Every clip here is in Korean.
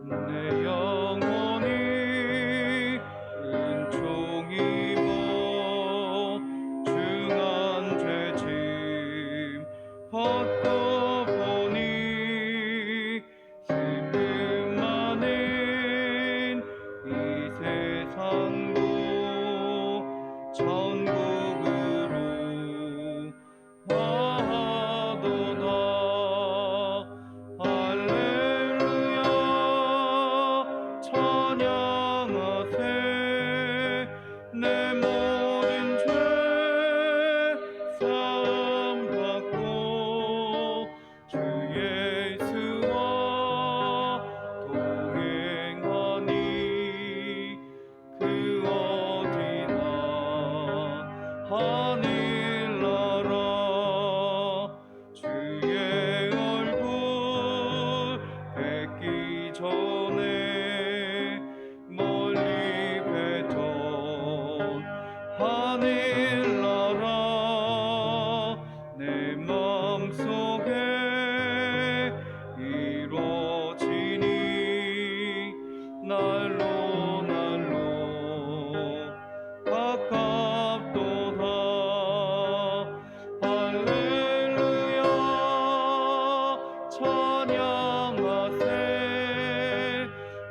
내 영혼이 은총 입어 중한 죄짐 벗고 보니 슬픔 많은 이 세상도 천국으로 와도다. 할렐루야 찬양하세. 내 모든 죄 사함 받고 주 예수와 동행하니 그 어디나 하늘나라. 주의 얼굴 뵙기 전에 멀리 뵀던 하늘나라. 내 마음속에 이루어지니 날로 날로 가깝도다. 할렐루야 찬양하세.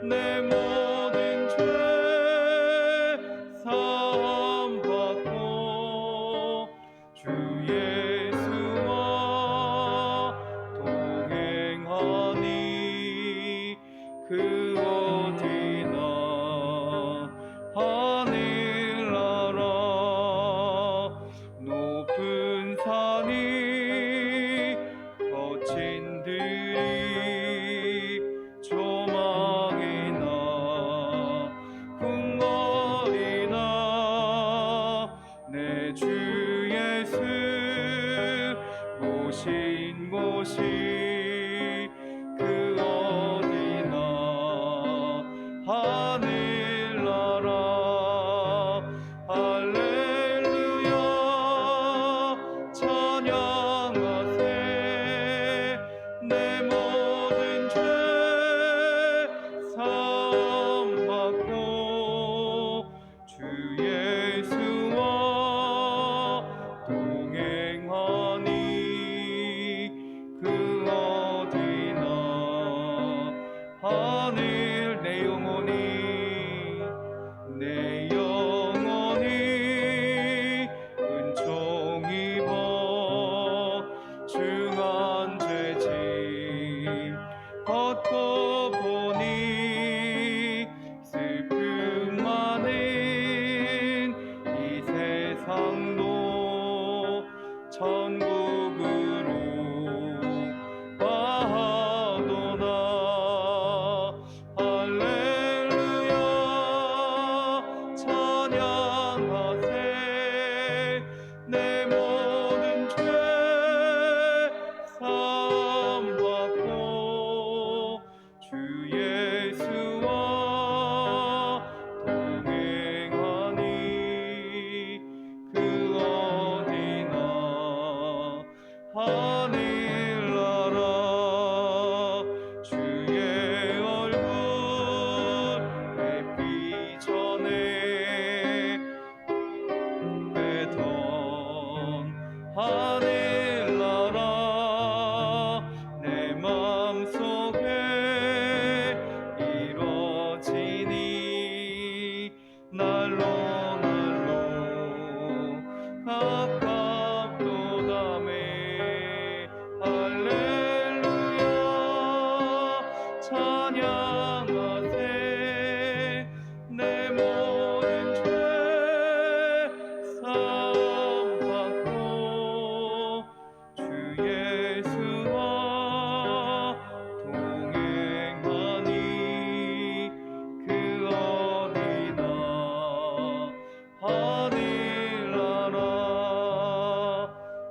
내 모든 죄 사함 받고 주 예수와 동행하니 그 어디나 하늘나라. 높은 산이 거친 들이 조망이나 궁궐이나 내 주 예수 모신 곳이 그 어디나 하늘나라. 할렐루야 찬양하세. 내 모든 죄 사함 받고 주 예수와 동행하니 그 어디나 하늘. 내 영혼이 은총 입어 중한 죄짐 벗고 보니 슬픔 많은 이 세상도 천국으로 와도다. 할렐루야 찬양하세. 내 모든 죄 사함 받고 주 예수와 동행하니 그 어디나 하늘나라. 주의 얼굴 뵙기 전에 뵀던 하늘나라. 내 마음속에 이루어지니 날로 날로 가깝도다매. 할렐루야 찬양하세. 내 모든 죄 사함 받고 주 예수와 동행하니 그 어디나 하늘나라.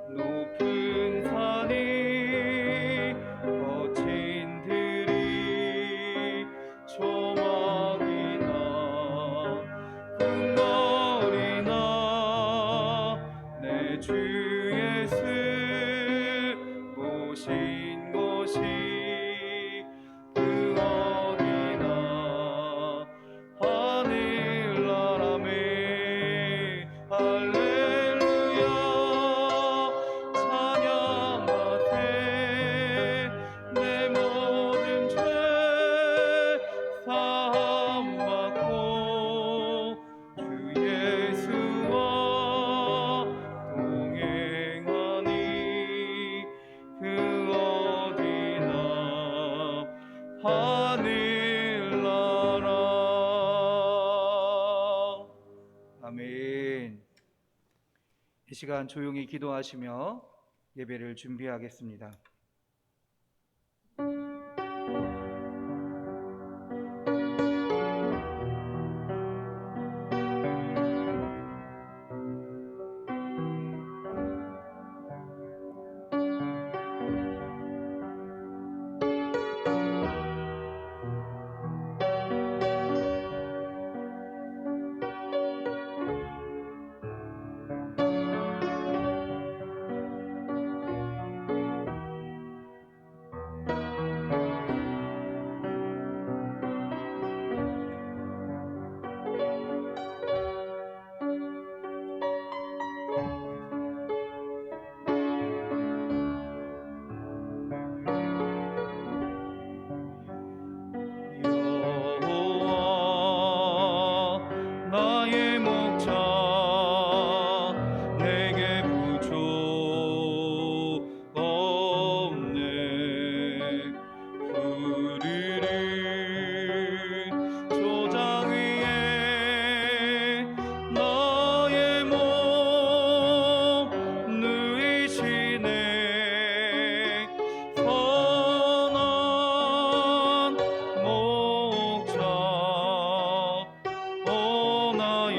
높은 산이 거친 들이 하늘나라. 아멘. 이 시간 조용히 기도하시며 예배를 준비하겠습니다. 여호와 나의 목자 내게 부족 없네. 푸르른 초장 위에 나의 몸 누이시네. 선한 목자 오 나의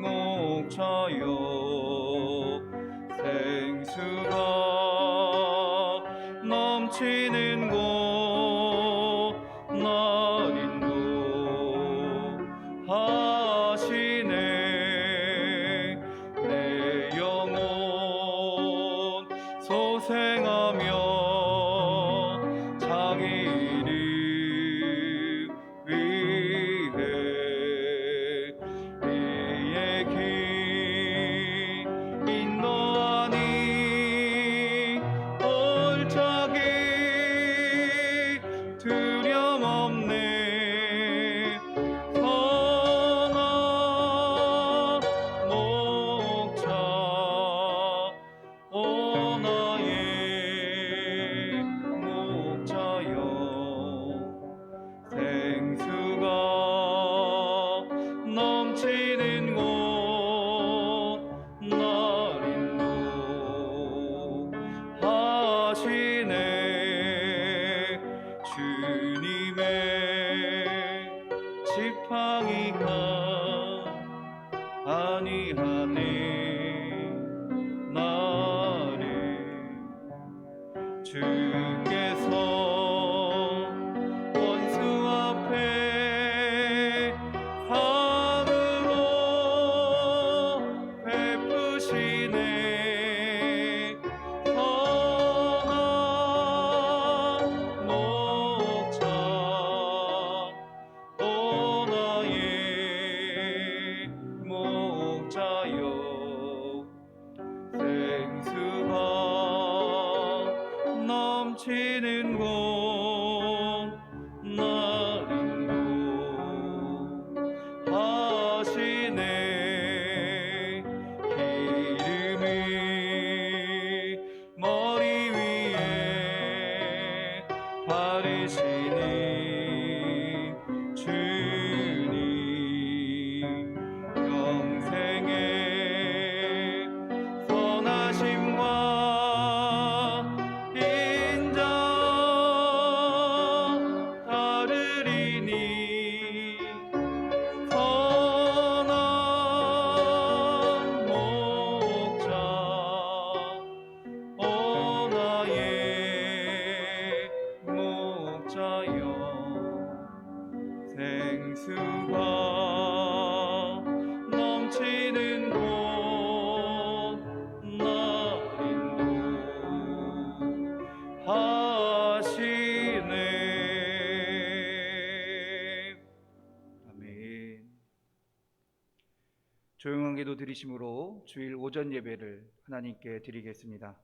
목자여. 생수가 넘치는 곳 날 인도하시네. 내 영혼 소생하며 자기 이름 위해 이의 길 인도하니 골짜기 두려움 없네. 선한 목자 오 나의 목자여. 생수가 넘치는 곳 날 인도하시네. 주님의 지팡이가 아니하네. 나를 주께서 원수 앞에 상으로 베푸시네. 선한 목자 오 나의 목자여. 생수가 넘치는 곳 날 인도하시네. 기름을 머리 위에 바르시는 주님. 영생의 선하심과 인자 따르리니. 선한 목자 오 나의 목자여. 생수가 넘치는 곳 날 인도하시네. 아멘. 조용한 기도 드리심으로 주일 오전 예배를 하나님께 드리겠습니다.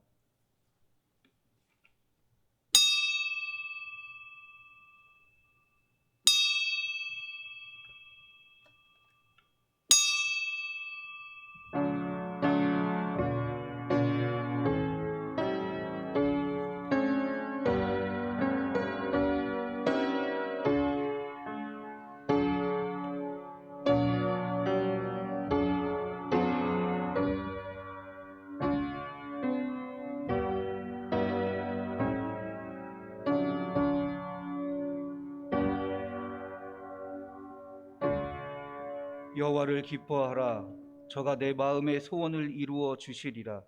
여호와를 기뻐하라. 저가 내 마음의 소원을 이루어 주시리라.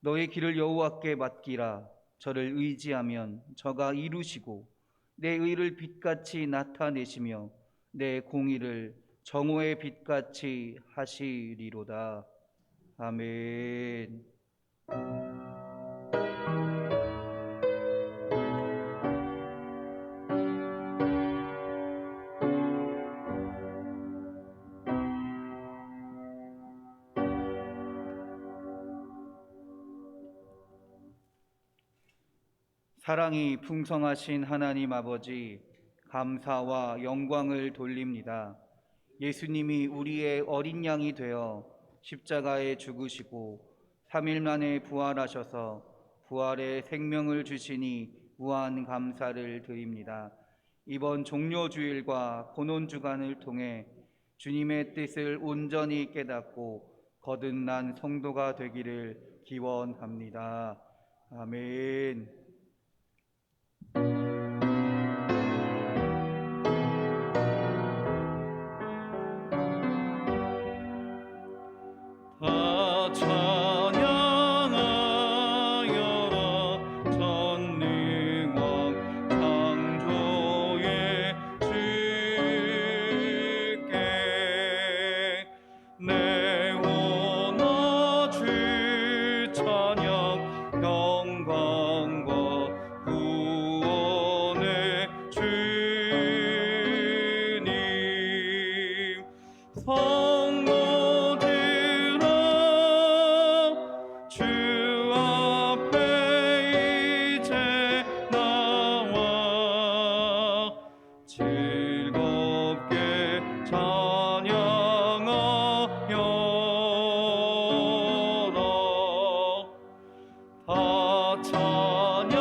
너의 길을 여호와께 맡기라. 저를 의지하면 저가 이루시고 내 의를 빛같이 나타내시며 내 공의를 정오의 빛같이 하시리로다. 아멘. 사랑이 풍성하신 하나님 아버지, 감사와 영광을 돌립니다. 예수님이 우리의 어린 양이 되어 십자가에 죽으시고 3일 만에 부활하셔서 부활의 생명을 주시니 무한 감사를 드립니다. 이번 종료주일과 고논주간을 통해 주님의 뜻을 온전히 깨닫고 거듭난 성도가 되기를 기원합니다. 아멘. 다 찬양하여라. 전능왕 창조의 주께 내 원하 주 찬양 영광과 구원의 주님. 성도들아 주 앞에 이제 나와 즐겁게 찬양하여라. 다 찬양하여라.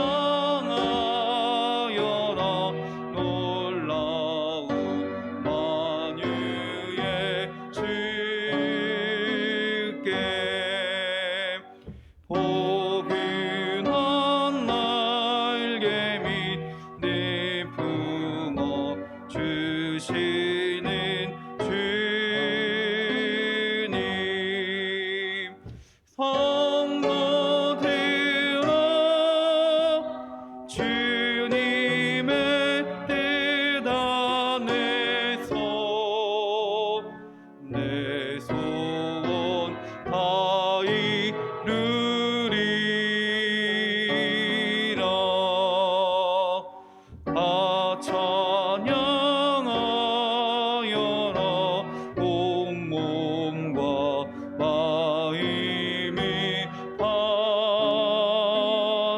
놀라운 만유의 주께 포근한 날개 밑 내 품어 주시는 주님. 성도들아 주님의 뜻 안에서 내 소원 다 이루리라. 다 찬양하여라. 온 몸과 마음이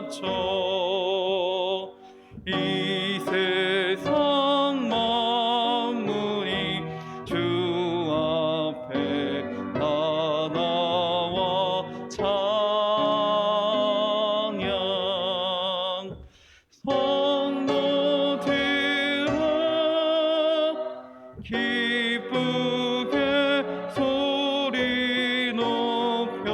바쳐 이 세상 만물이 주 앞에 다 나와 찬양. 성도들아 기쁘게 소리 높여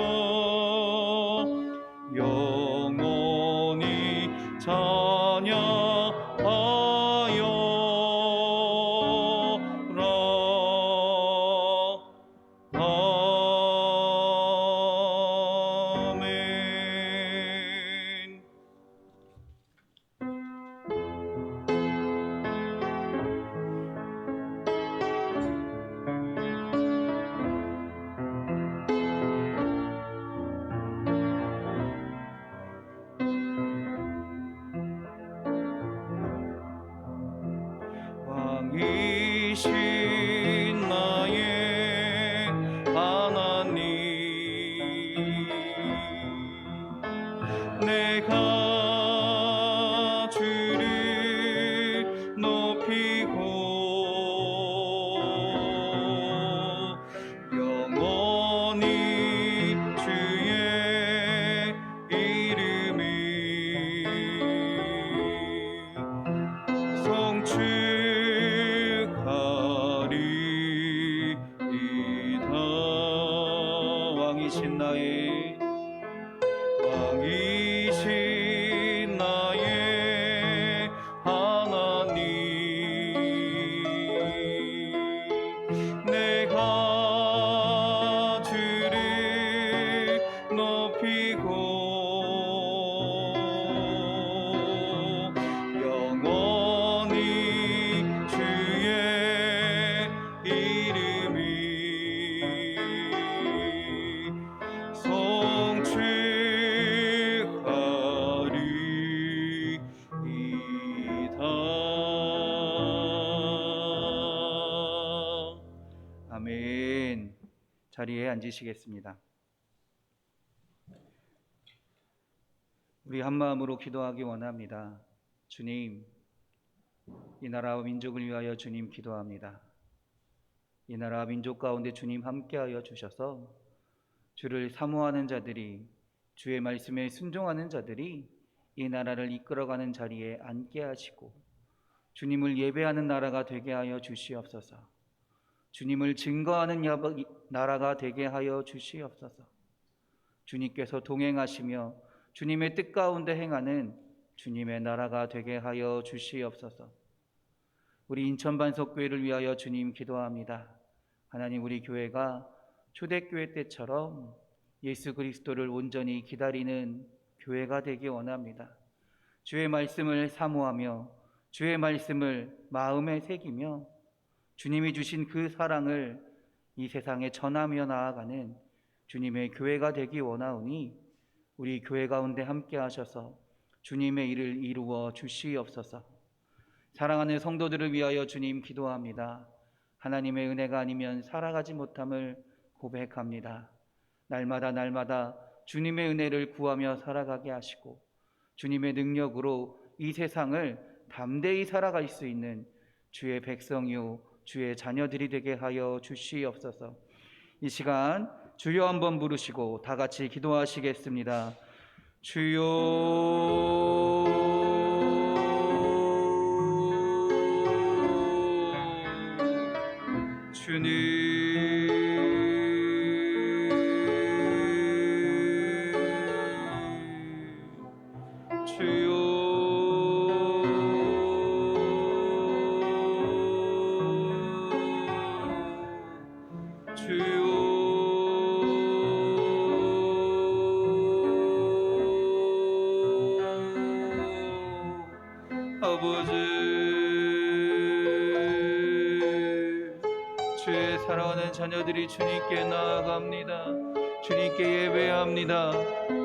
영원히 찬양하여라. 아멘. 왕이신 나의 하나님, 내가 주를 높이고 영원히 주의 이름을 송축하리라. 자리에 앉으시겠습니다. 우리 한 마음으로 기도하기 원합니다. 주님, 이 나라와 민족을 위하여 주님 기도합니다. 이 나라와 민족 가운데 주님 함께하여 주셔서 주를 사모하는 자들이, 주의 말씀에 순종하는 자들이 이 나라를 이끌어가는 자리에 앉게 하시고 주님을 예배하는 나라가 되게 하여 주시옵소서. 주님을 증거하는 나라가 되게 하여 주시옵소서. 주님께서 동행하시며 주님의 뜻 가운데 행하는 주님의 나라가 되게 하여 주시옵소서. 우리 인천반석교회를 위하여 주님 기도합니다. 하나님, 우리 교회가 초대교회 때처럼 예수 그리스도를 온전히 기다리는 교회가 되기 원합니다. 주의 말씀을 사모하며 주의 말씀을 마음에 새기며 주님이 주신 그 사랑을 이 세상에 전하며 나아가는 주님의 교회가 되기 원하오니 우리 교회 가운데 함께 하셔서 주님의 일을 이루어 주시옵소서. 사랑하는 성도들을 위하여 주님 기도합니다. 하나님의 은혜가 아니면 살아가지 못함을 고백합니다. 날마다 주님의 은혜를 구하며 살아가게 하시고 주님의 능력으로 이 세상을 담대히 살아갈 수 있는 주의 백성이요 주의 자녀들이 되게 하여 주시옵소서. 이 시간 주여 한번 부르시고 다 같이 기도하시겠습니다. 주여, 주님, 주여, 주여, 아버지, 주의 사랑하는 자녀들이 주님께 나아갑니다. 주님께 예배합니다.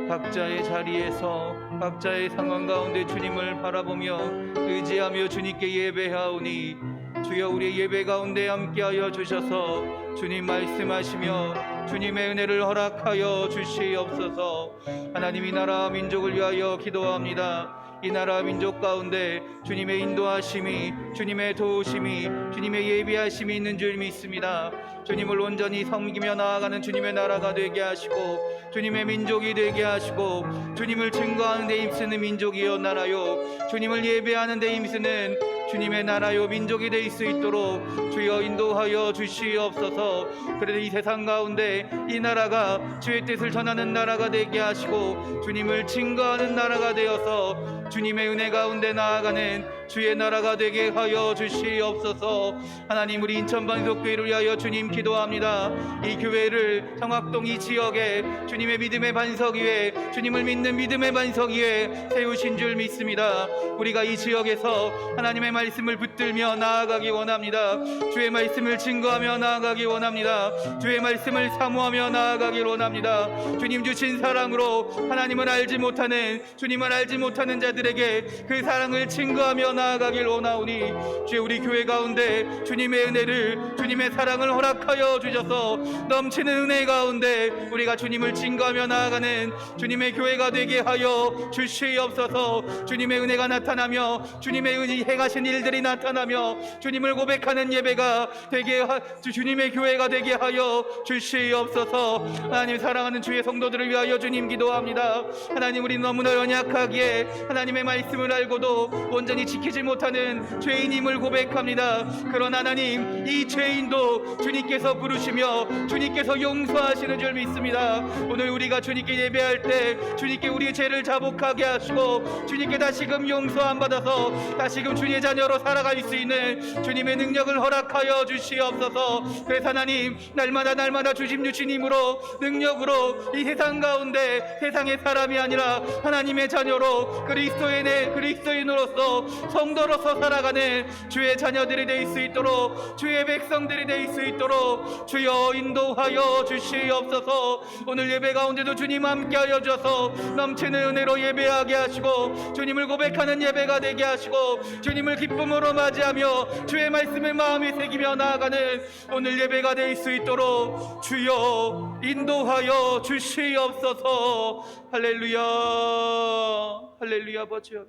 각자의 자리에서 각자의 상황 가운데 주님을 바라보며 의지하며 주님께 예배하오니 주여, 우리의 예배 가운데 함께하여 주셔서 주님 말씀하시며 주님의 은혜를 허락하여 주시옵소서. 하나님, 이 나라 민족을 위하여 기도합니다. 이 나라 민족 가운데 주님의 인도하심이, 주님의 도우심이, 주님의 예비하심이 있는 줄 믿습니다. 주님을 온전히 섬기며 나아가는 주님의 나라가 되게 하시고 주님의 민족이 되게 하시고 주님을 증거하는 데 힘쓰는 민족이여 나라요, 주님을 예배하는 데 힘쓰는 주님의 나라요 민족이 될 수 있도록 주여 인도하여 주시옵소서. 그래도 이 세상 가운데 이 나라가 주의 뜻을 전하는 나라가 되게 하시고 주님을 증거하는 나라가 되어서 주님의 은혜 가운데 나아가는 주의 나라가 되게 하여 주시옵소서. 하나님, 우리 인천반석교회를 위하여 주님 기도합니다. 이 교회를 성악동 이 지역에 주님의 믿음의 반석 위에, 주님을 믿는 믿음의 반석 위에 세우신 줄 믿습니다. 우리가 이 지역에서 하나님의 말씀을 붙들며 나아가기 원합니다. 주의 말씀을 증거하며 나아가기 원합니다. 주의 말씀을 사모하며 나아가기 원합니다. 주님 주신 사랑으로 하나님을 알지 못하는, 주님을 알지 못하는 자들에게 그 사랑을 증거하며 나아가길 원하오니 주여, 우리 교회 가운데 주님의 은혜를, 주님의 사랑을 허락하여 주셔서 넘치는 은혜 가운데 우리가 주님을 증거하며 나아가는 주님의 교회가 되게 하여 주시옵소서. 주님의 은혜가 나타나며 주님의 은혜 행하신 일들이 나타나며 주님을 고백하는 예배가 되게 주님의 교회가 되게 하여 주시옵소서. 하나님, 사랑하는 주의 성도들을 위하여 주님 기도합니다. 하나님, 우리 너무나 연약하기에 하나님의 말씀을 알고도 온전히 지키지 못하는 죄인임을 고백합니다. 그러나 하나님, 이 죄인도 주님께서 부르시며 주님께서 용서하시는 줄 믿습니다. 오늘 우리가 주님께 예배할 때 주님께 우리의 죄를 자복하게 하시고 주님께 다시금 용서함 받아서 다시금 주님의 자녀로 살아갈 수 있는 주님의 능력을 허락하여 주시옵소서. 그래서 하나님, 날마다 주님으로 능력으로 이 세상 가운데 세상의 사람이 아니라 하나님의 자녀로 그리스도인으로서 성도로서 살아가는 주의 자녀들이 될 수 있도록, 주의 백성들이 될 수 있도록 주여 인도하여 주시옵소서. 오늘 예배 가운데도 주님 함께하여 주셔서 넘치는 은혜로 예배하게 하시고, 주님을 고백하는 예배가 되게 하시고, 주님을 기쁨으로 맞이하며 주의 말씀을 마음에 새기며 나아가는 오늘 예배가 될 수 있도록 주여 인도하여 주시옵소서. 할렐루야, 할렐루야. 아버지여,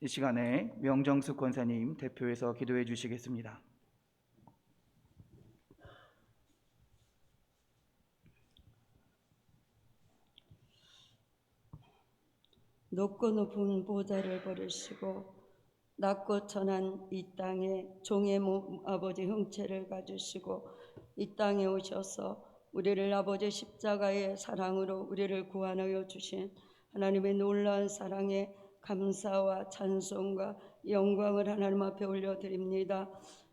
이 시간에 명정숙 권사님 대표해서 기도해 주시겠습니다. 높고 높은 보좌를 버리시고 낮고 천한 이 땅에 종의 몸 아버지 형체를 가지시고 이 땅에 오셔서 우리를 아버지 십자가의 사랑으로 우리를 구원하여 주신 하나님의 놀라운 사랑에 감사와 찬송과 영광을 하나님 앞에 올려드립니다.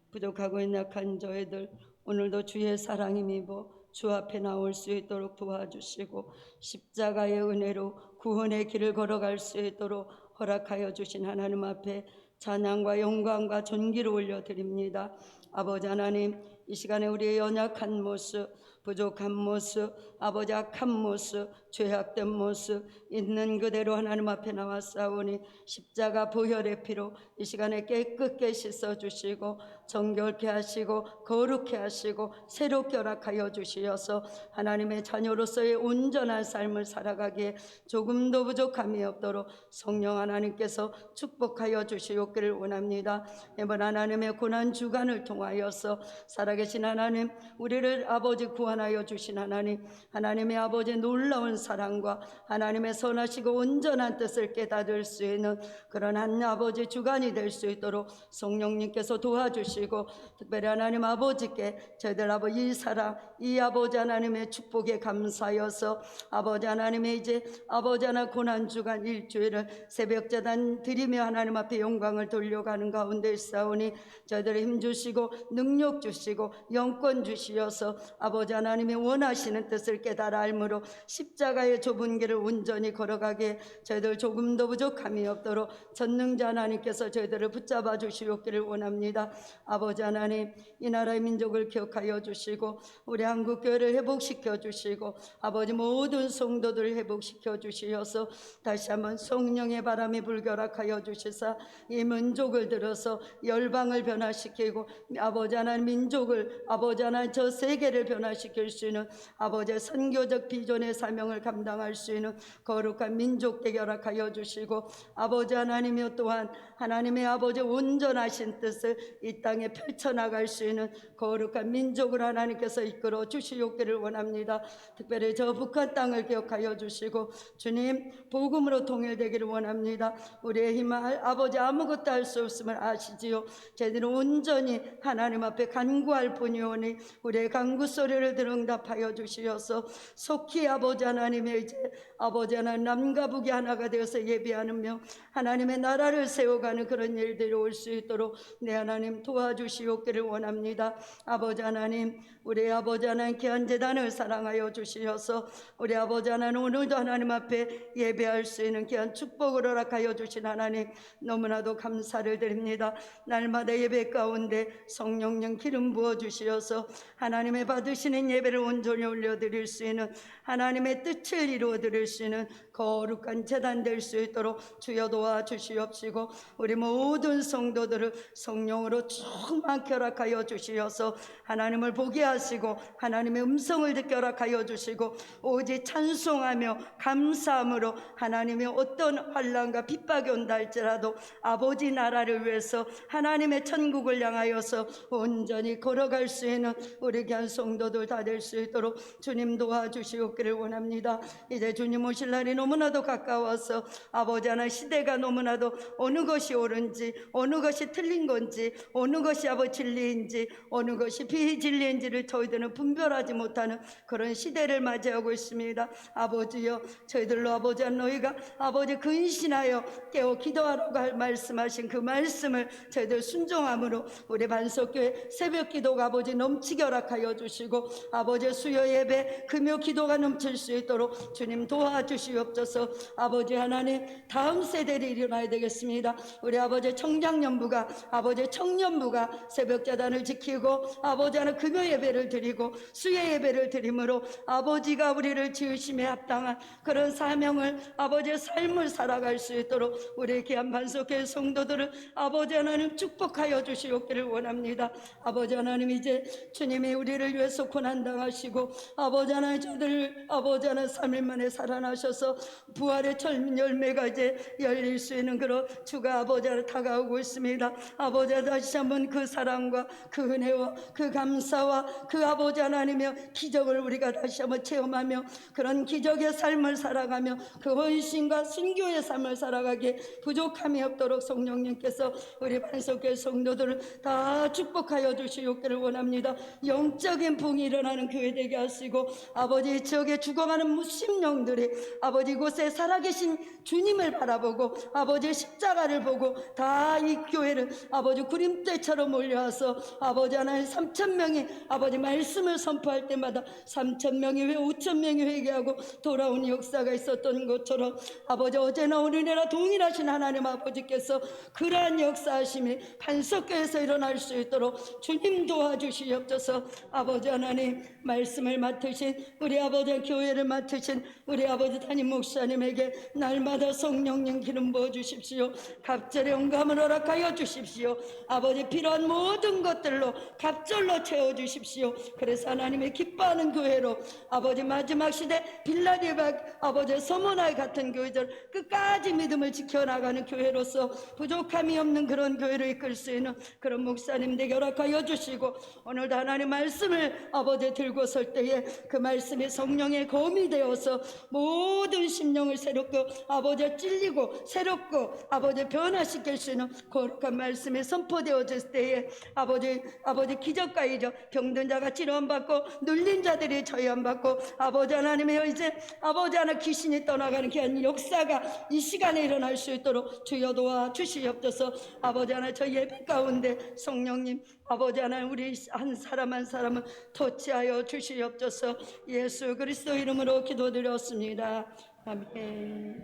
부족하고 연약한 저희들 오늘도 주의 사랑이 입어 주 앞에 나올 수 있도록 도와주시고, 십자가의 은혜로 구원의 길을 걸어갈 수 있도록 허락하여 주신 하나님 앞에 찬양과 영광과 존귀를 올려드립니다. 아버지 하나님, 이 시간에 우리의 연약한 모습, 부족한 모습, 아버지 악한 모습, 죄악된 모습 있는 그대로 하나님 앞에 나왔사오니 십자가 보혈의 피로 이 시간에 깨끗게 씻어주시고 정결케 하시고 거룩케 하시고 새롭게 허락하여 주시어서 하나님의 자녀로서의 온전한 삶을 살아가기에 조금도 부족함이 없도록 성령 하나님께서 축복하여 주시옵기를 원합니다. 이번 하나님의 고난 주간을 통하여서 살아계신 하나님, 우리를 아버지 구원하여 주신 하나님, 하나님의 아버지 놀라운 사랑과 하나님의 선하시고 온전한 뜻을 깨닫을 수 있는 그런 한 아버지 주간이 될 수 있도록 성령님께서 도와주시고, 특별히 하나님 아버지께 저희들 아버지 이 사랑, 이 아버지 하나님의 축복에 감사하여서 아버지 하나님의 이제 아버지 하나 고난 주간 일주일을 새벽 제단 드리며 하나님 앞에 영광을 돌려가는 가운데 있사오니 저희들의 힘 주시고 능력 주시고 영권 주시어서 아버지 하나님의 원하시는 뜻을 깨달아 알므로 십자가의 좁은 길을 온전히 걸어가게 저희들 조금도 부족함이 없도록 전능자 하나님께서 저희들을 붙잡아 주시옵기를 원합니다. 아버지 하나님, 이 나라의 민족을 기억하여 주시고 우리 한국교회를 회복시켜 주시고 아버지 모든 성도들을 회복시켜 주시어서 다시 한번 성령의 바람이 불결하여 주시사 이 민족을 들어서 열방을 변화시키고 아버지 하나님 민족을 아버지 하나님 저 세계를 변화시킬 수 있는 아버지의 선교적 비전의 사명을 감당할 수 있는 거룩한 민족 되게 허락하여 주시고 아버지 하나님이여 또한 하나님의 아버지 온전하신 뜻을 이 땅에 펼쳐나갈 수 있는 거룩한 민족을 하나님께서 이끌어 주시옵기를 원합니다. 특별히 저 북한 땅을 기억하여 주시고 주님 복음으로 통일되기를 원합니다. 우리의 힘을 아버지 아무것도 할 수 없음을 아시지요. 저희들은 온전히 하나님 앞에 간구할 뿐이오니 우리의 간구 소리를 들어 응답하여 주시어서 속히 아버지 하나님의 이제 아버지 하나님 남과 북이 하나가 되어서 예배하며 하나님의 나라를 세워가는 그런 일들이 올 수 있도록 내 하나님 도와주시옵기를 원합니다. 아버지 하나님, 우리 아버지 하나님 귀한 제단을 사랑하여 주시어서 우리 아버지 하나님 오늘도 하나님 앞에 예배할 수 있는 귀한 축복을 허락하여 주신 하나님 너무나도 감사를 드립니다. 날마다 예배 가운데 성령님 기름 부어 주시어서 하나님의 받으시는 예배를 온전히 올려드릴 수 있는 하나님의 뜻을 이루어드릴 수 있는 거룩한 제단 될 수 있도록 주여 도와주시옵시고 우리 모든 성도들을 성령으로 충만케 허락하여 주시어서 하나님을 보게 하시고 하나님의 음성을 듣게 허락하여 주시고 오직 찬송하며 감사함으로 하나님의 어떤 환난과 핍박이 온다 할지라도 아버지 나라를 위해서 하나님의 천국을 향하여서 온전히 걸어갈 수 있는 우리 귀한 성도들 다 될 수 있도록 주님 도와주시옵기를 원합니다. 이제 주님 오실 날이 너무나도 가까워서 아버지 하나 시대가 너무나도 어느 것이 옳은지 어느 것이 틀린 건지 어느 것이 아버지 진리인지 어느 것이 비진리인지를 저희들은 분별하지 못하는 그런 시대를 맞이하고 있습니다. 아버지여, 저희들로 아버지 한 너희가 아버지 근신하여 깨어 기도하라고 말씀하신 그 말씀을 저희들 순종함으로 우리 반석교회 새벽기도가 아버지 넘치게 허락하여 주시고 아버지 수요 예배 금요 기도가 넘칠 수 있도록 주님 도와주시옵소서. 아버지 하나님 다음 세대를 일어나야 되겠습니다. 우리 아버지 청장년부가 아버지 청년부가 새벽자단을 지키고 아버지 하나 금요 예배를 드리고 수요 예배를 드림으로 아버지가 우리를 지으심에 합당한 그런 사명을 아버지의 삶을 살아갈 수 있도록 우리 귀한 반석교회 성도들을 아버지 하나님 축복하여 주시옵기를 원합니다. 아버지 하나님 이제 주님이 우리를 위해서 고난당하시고 아버지 하나님 저들 아버지 하나님 3일 만에 살아나셔서 부활의 열매가 이제 열릴 수 있는 그런 주가 아버지 하나님 다가오고 있습니다. 아버지 하나님 다시 한번 그 사랑과 그 은혜와 그 감사와 그 아버지 하나님의 기적을 우리가 다시 한번 체험하며 그런 기적의 삶을 살아가며 그 헌신과 순교의 삶을 살아가기에 부족함이 없도록 성령님께서 우리 반석교회 성도들을 다 축복하여 주시옵기를 원합니다. 영적인 붕이 일어나는 교회 되게 하시고 아버지 지역에 죽어가는 무심령들이 아버지 이곳에 살아계신 주님을 바라보고 아버지의 십자가를 보고 다 이 교회를 아버지 구림대처럼 몰려와서 아버지 하나님 3,000명이 아버지 말씀을 선포할 때마다 3,000명이 왜 5,000명이 회개하고 돌아온 역사가 있었던 것처럼 아버지 어제나 오늘이나 동일하신 하나님 아버지께서 그러한 역사하심이 반석교에서 일어날 수 있도록 주님 도와주시옵소서. 아버지 하나님 말씀을 맡으신 우리 아버지 교회를 맡으신 우리 아버지 담임 목사님에게 날마다 성령님 기름 부어주십시오. 갑절의 영감을 허락하여 주십시오. 아버지 필요한 모든 것들로 갑절로 채워주십시오. 그래서 하나님의 기뻐하는 교회로 아버지 마지막 시대 빌라델비아 아버지 서문화의 같은 교회들 끝까지 믿음을 지켜나가는 교회로서 부족함이 없는 그런 교회를 이끌 수 있는 그런 목사님들에게 허락하여 주시고 오늘도 하나님 말씀을 아버지 들고 설 때에 그 말씀이 성령의 검이 되어서 모든 심령을 새롭고 아버지 찔리고 새롭고 아버지 변화시킬 수 있는 거룩한 말씀이 선포되어질 때에 아버지 기적과 이적 병든 자가 치료받고 눌린 자들이 저염받고 아버지 하나님의 이제 아버지 하나 귀신이 떠나가는 귀한 역사가 이 시간에 일어날 수 있도록 주여 도와 주시옵소서. 아버지 하나 저 예배 가운데 성령님 아버지 하나님 우리 한 사람 한 사람을 터치하여 주시옵소서. 예수 그리스도 이름으로 기도드렸습니다. 아멘.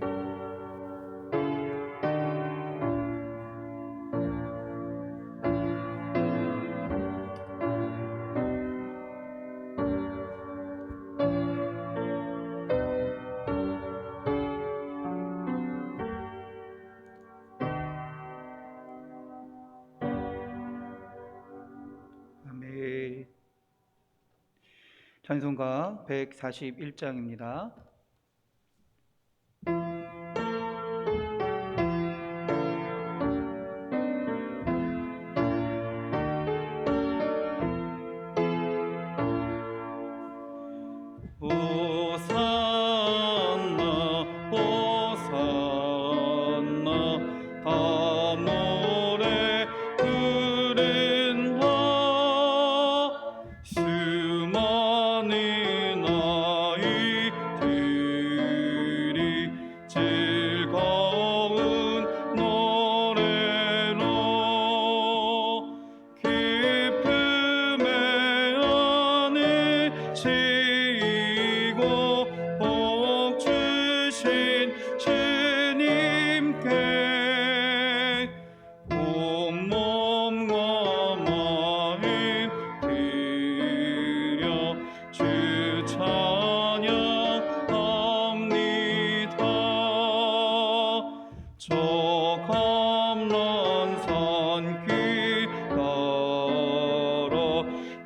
아멘. 찬송가 141장입니다. 호산나 호산나 하늘에 흐른다 수많은 아이들이 즐거운 노래로 기쁨의 안에 지고 복 주신 주님께 온 몸과 마음 드려 주 찬양합니다. 저 감람산 길 따라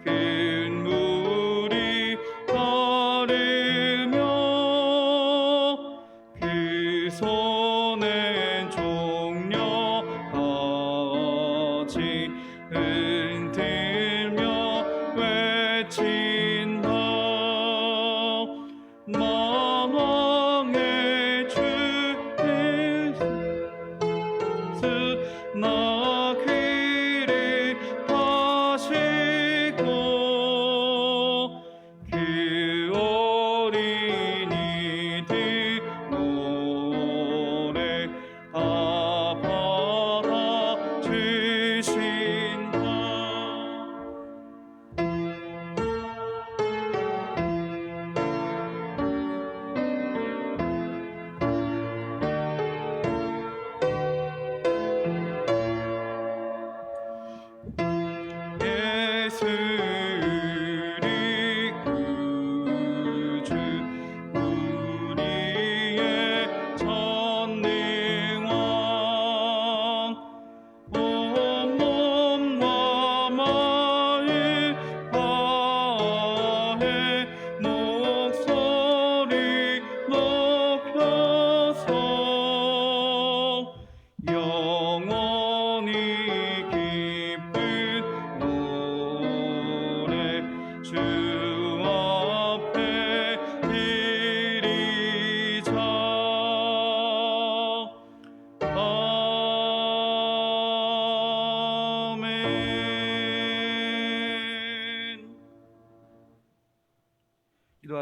큰 물이 따르며 그 손엔 종려같이 흔들며 외친다. 만왕의 주 예수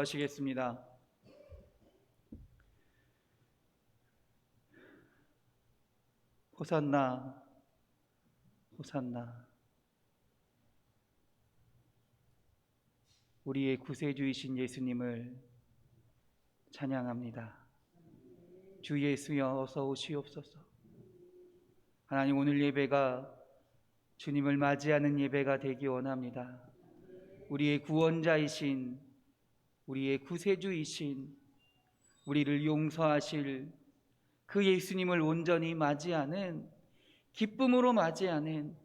기도하시겠습니다. 호산나, 호산나. 우리의 구세주이신 예수님을 찬양합니다. 주 예수여 어서 오시옵소서. 하나님, 오늘 예배가 주님을 맞이하는 예배가 되기 원합니다. 우리의 구원자이신, 우리의 구세주이신, 우리를 용서하실 그 예수님을 온전히 맞이하는, 기쁨으로 맞이하는,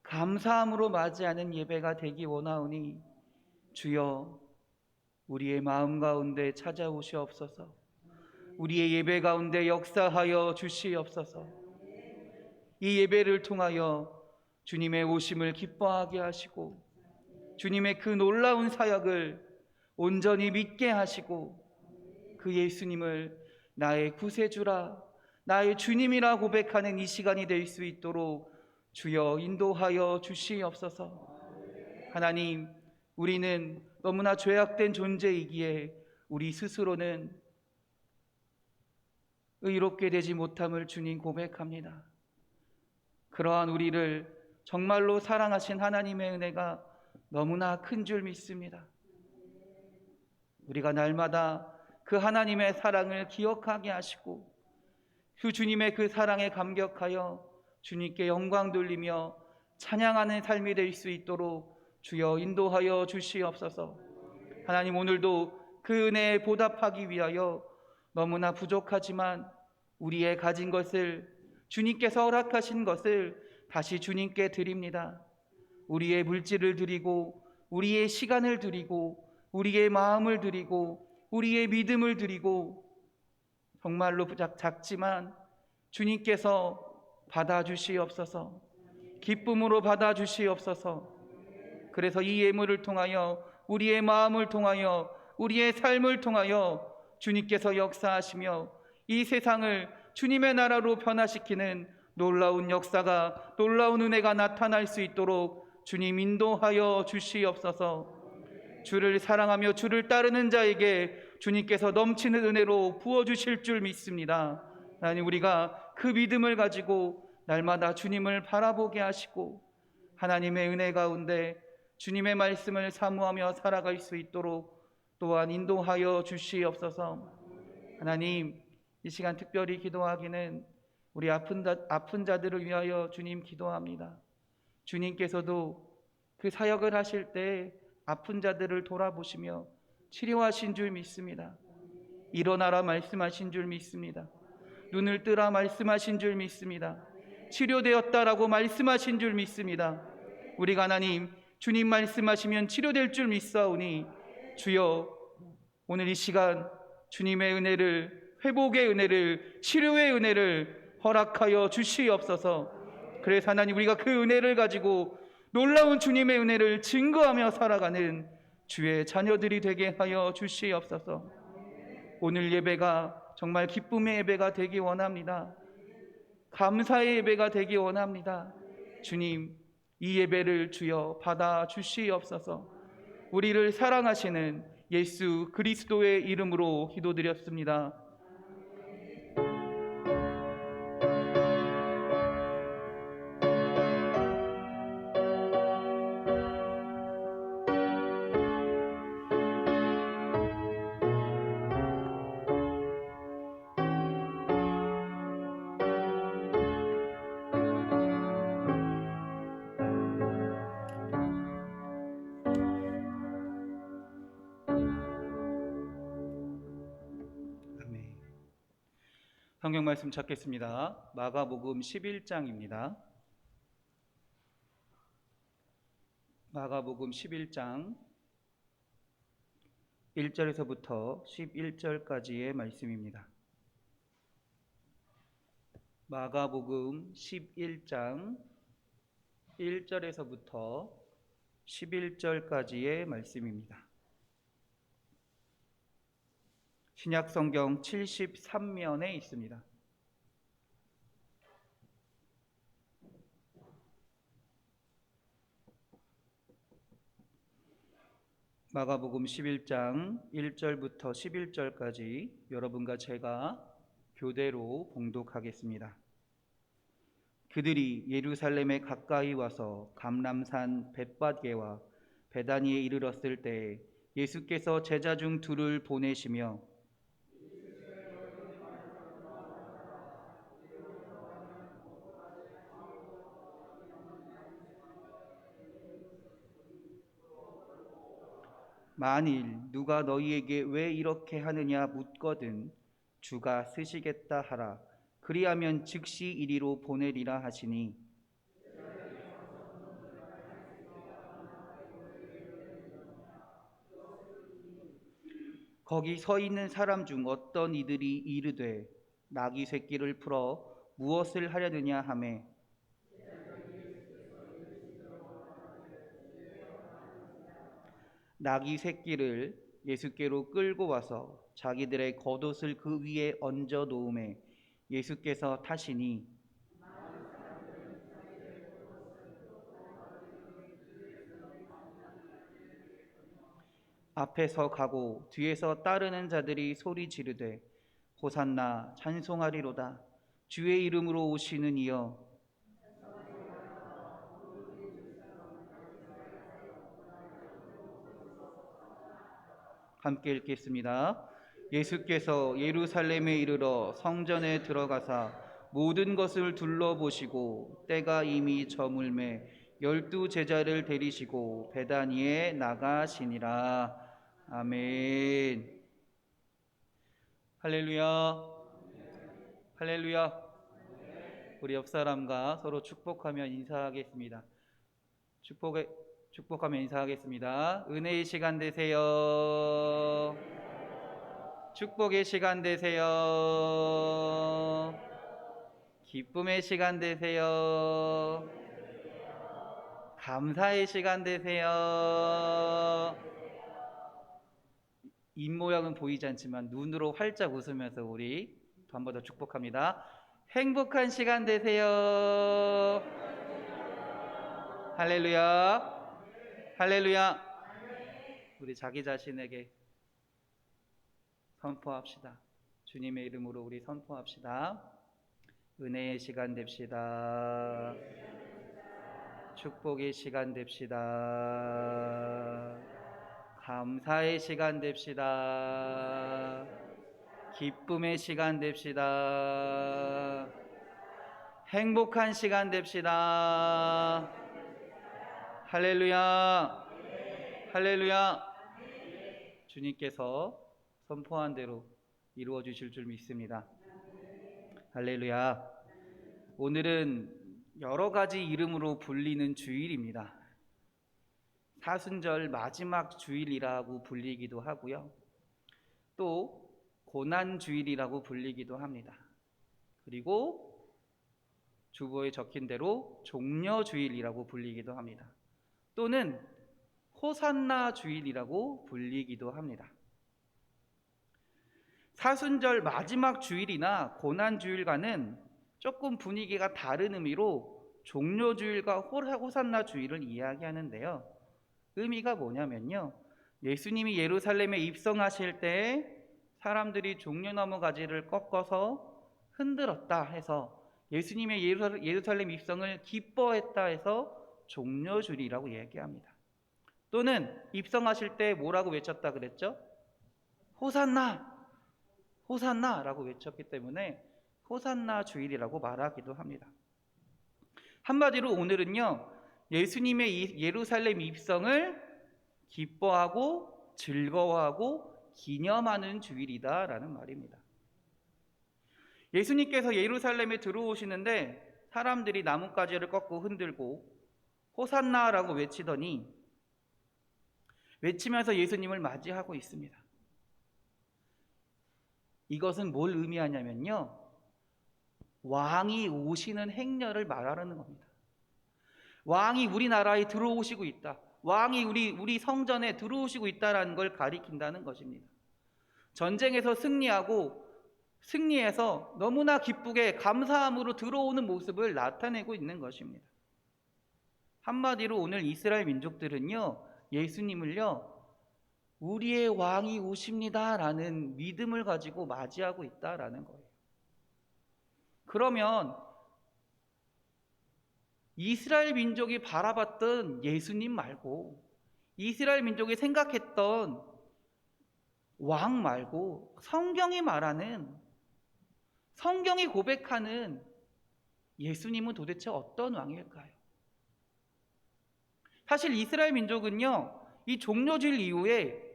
감사함으로 맞이하는 예배가 되기 원하오니 주여 우리의 마음 가운데 찾아오시옵소서. 우리의 예배 가운데 역사하여 주시옵소서. 이 예배를 통하여 주님의 오심을 기뻐하게 하시고 주님의 그 놀라운 사역을 온전히 믿게 하시고 그 예수님을 나의 구세주라, 나의 주님이라 고백하는 이 시간이 될 수 있도록 주여 인도하여 주시옵소서. 하나님, 우리는 너무나 죄악된 존재이기에 우리 스스로는 의롭게 되지 못함을 주님 고백합니다. 그러한 우리를 정말로 사랑하신 하나님의 은혜가 너무나 큰 줄 믿습니다. 우리가 날마다 그 하나님의 사랑을 기억하게 하시고 그 주님의 그 사랑에 감격하여 주님께 영광 돌리며 찬양하는 삶이 될 수 있도록 주여 인도하여 주시옵소서. 하나님, 오늘도 그 은혜에 보답하기 위하여 너무나 부족하지만 우리의 가진 것을, 주님께서 허락하신 것을 다시 주님께 드립니다. 우리의 물질을 드리고 우리의 시간을 드리고 우리의 마음을 드리고 우리의 믿음을 드리고 정말로 작지만 주님께서 받아주시옵소서. 기쁨으로 받아주시옵소서. 그래서 이 예물을 통하여, 우리의 마음을 통하여, 우리의 삶을 통하여 주님께서 역사하시며 이 세상을 주님의 나라로 변화시키는 놀라운 역사가, 놀라운 은혜가 나타날 수 있도록 주님 인도하여 주시옵소서. 주를 사랑하며 주를 따르는 자에게 주님께서 넘치는 은혜로 부어주실 줄 믿습니다. 하나님, 우리가 그 믿음을 가지고 날마다 주님을 바라보게 하시고 하나님의 은혜 가운데 주님의 말씀을 사모하며 살아갈 수 있도록 또한 인도하여 주시옵소서. 하나님, 이 시간 특별히 기도하기는 우리 아픈 자들을 위하여 주님 기도합니다. 주님께서도 그 사역을 하실 때 아픈 자들을 돌아보시며 치료하신 줄 믿습니다. 일어나라 말씀하신 줄 믿습니다. 눈을 뜨라 말씀하신 줄 믿습니다. 치료되었다라고 말씀하신 줄 믿습니다. 우리가 하나님, 주님 말씀하시면 치료될 줄 믿사오니 주여 오늘 이 시간 주님의 은혜를, 회복의 은혜를, 치료의 은혜를 허락하여 주시옵소서. 그래서 하나님, 우리가 그 은혜를 가지고 놀라운 주님의 은혜를 증거하며 살아가는 주의 자녀들이 되게 하여 주시옵소서. 오늘 예배가 정말 기쁨의 예배가 되기 원합니다. 감사의 예배가 되기 원합니다. 주님, 이 예배를 주여 받아 주시옵소서. 우리를 사랑하시는 예수 그리스도의 이름으로 기도드렸습니다. 성경 말씀 찾겠습니다. 마가복음 11장입니다. 마가복음 11장 1절에서부터 11절까지의 말씀입니다. 마가복음 11장 1절에서부터 11절까지의 말씀입니다. 신약성경 73면에 있습니다. 마가복음 11장 1절부터 11절까지 여러분과 제가 교대로 봉독하겠습니다. 그들이 예루살렘에 가까이 와서 감람산 벳바게와 베다니에 이르렀을 때 예수께서 제자 중 둘을 보내시며 만일 누가 너희에게 왜 이렇게 하느냐 묻거든 주가 쓰시겠다 하라. 그리하면 즉시 이리로 보내리라 하시니 거기 서 있는 사람 중 어떤 이들이 이르되 나귀 새끼를 풀어 무엇을 하려느냐 하매 나귀 새끼를 예수께로 끌고 와서 자기들의 겉옷을 그 위에 얹어 놓음에 예수께서 타시니 앞에서 가고 뒤에서 따르는 자들이 소리 지르되 호산나 찬송하리로다 주의 이름으로 오시는 이여 함께 읽겠습니다. 예수께서 예루살렘에 이르러 성전에 들어가사 모든 것을 둘러보시고 때가 이미 저물매 12 제자를 데리시고 베다니에 나가시니라. 아멘. 할렐루야. 할렐루야. 우리 옆 사람과 서로 축복하며 인사하겠습니다. 축복하며 인사하겠습니다. 은혜의 시간 되세요. 축복의 시간 되세요. 기쁨의 시간 되세요. 감사의 시간 되세요. 입 모양은 보이지 않지만 눈으로 활짝 웃으면서 우리 한 번 더 축복합니다. 행복한 시간 되세요. 할렐루야. 할렐루야. 우리 자기 자신에게 선포합시다. 주님의 이름으로 우리 선포합시다. 은혜의 시간 됩시다. 축복의 시간 됩시다. 감사의 시간 됩시다. 기쁨의 시간 됩시다. 행복한 시간 됩시다. 할렐루야. 할렐루야. 주님께서 선포한 대로 이루어 주실 줄 믿습니다. 할렐루야. 오늘은 여러 가지 이름으로 불리는 주일입니다. 사순절 마지막 주일이라고 불리기도 하고요. 또 고난주일이라고 불리기도 합니다. 그리고 주보에 적힌 대로 종려주일이라고 불리기도 합니다. 또는 호산나 주일이라고 불리기도 합니다. 사순절 마지막 주일이나 고난주일과는 조금 분위기가 다른 의미로 종려주일과 호산나 주일을 이야기하는데요. 의미가 뭐냐면요, 예수님이 예루살렘에 입성하실 때 사람들이 종려나무 가지를 꺾어서 흔들었다 해서 예수님의 예루살렘 입성을 기뻐했다 해서 종려주일이라고 얘기합니다. 또는 입성하실 때 뭐라고 외쳤다 그랬죠? 호산나! 호산나! 라고 외쳤기 때문에 호산나 주일이라고 말하기도 합니다. 한마디로 오늘은요, 예수님의 예루살렘 입성을 기뻐하고 즐거워하고 기념하는 주일이다라는 말입니다. 예수님께서 예루살렘에 들어오시는데 사람들이 나뭇가지를 꺾고 흔들고 호산나라고 외치더니 외치면서 예수님을 맞이하고 있습니다. 이것은 뭘 의미하냐면요, 왕이 오시는 행렬을 말하는 겁니다. 왕이 우리나라에 들어오시고 있다. 왕이 우리 성전에 들어오시고 있다라는 걸 가리킨다는 것입니다. 전쟁에서 승리해서 너무나 기쁘게 감사함으로 들어오는 모습을 나타내고 있는 것입니다. 한마디로 오늘 이스라엘 민족들은요, 예수님을요, 우리의 왕이 오십니다라는 믿음을 가지고 맞이하고 있다라는 거예요. 그러면 이스라엘 민족이 바라봤던 예수님 말고, 이스라엘 민족이 생각했던 왕 말고, 성경이 말하는, 성경이 고백하는 예수님은 도대체 어떤 왕일까요? 사실 이스라엘 민족은요, 이 종려주일 이후에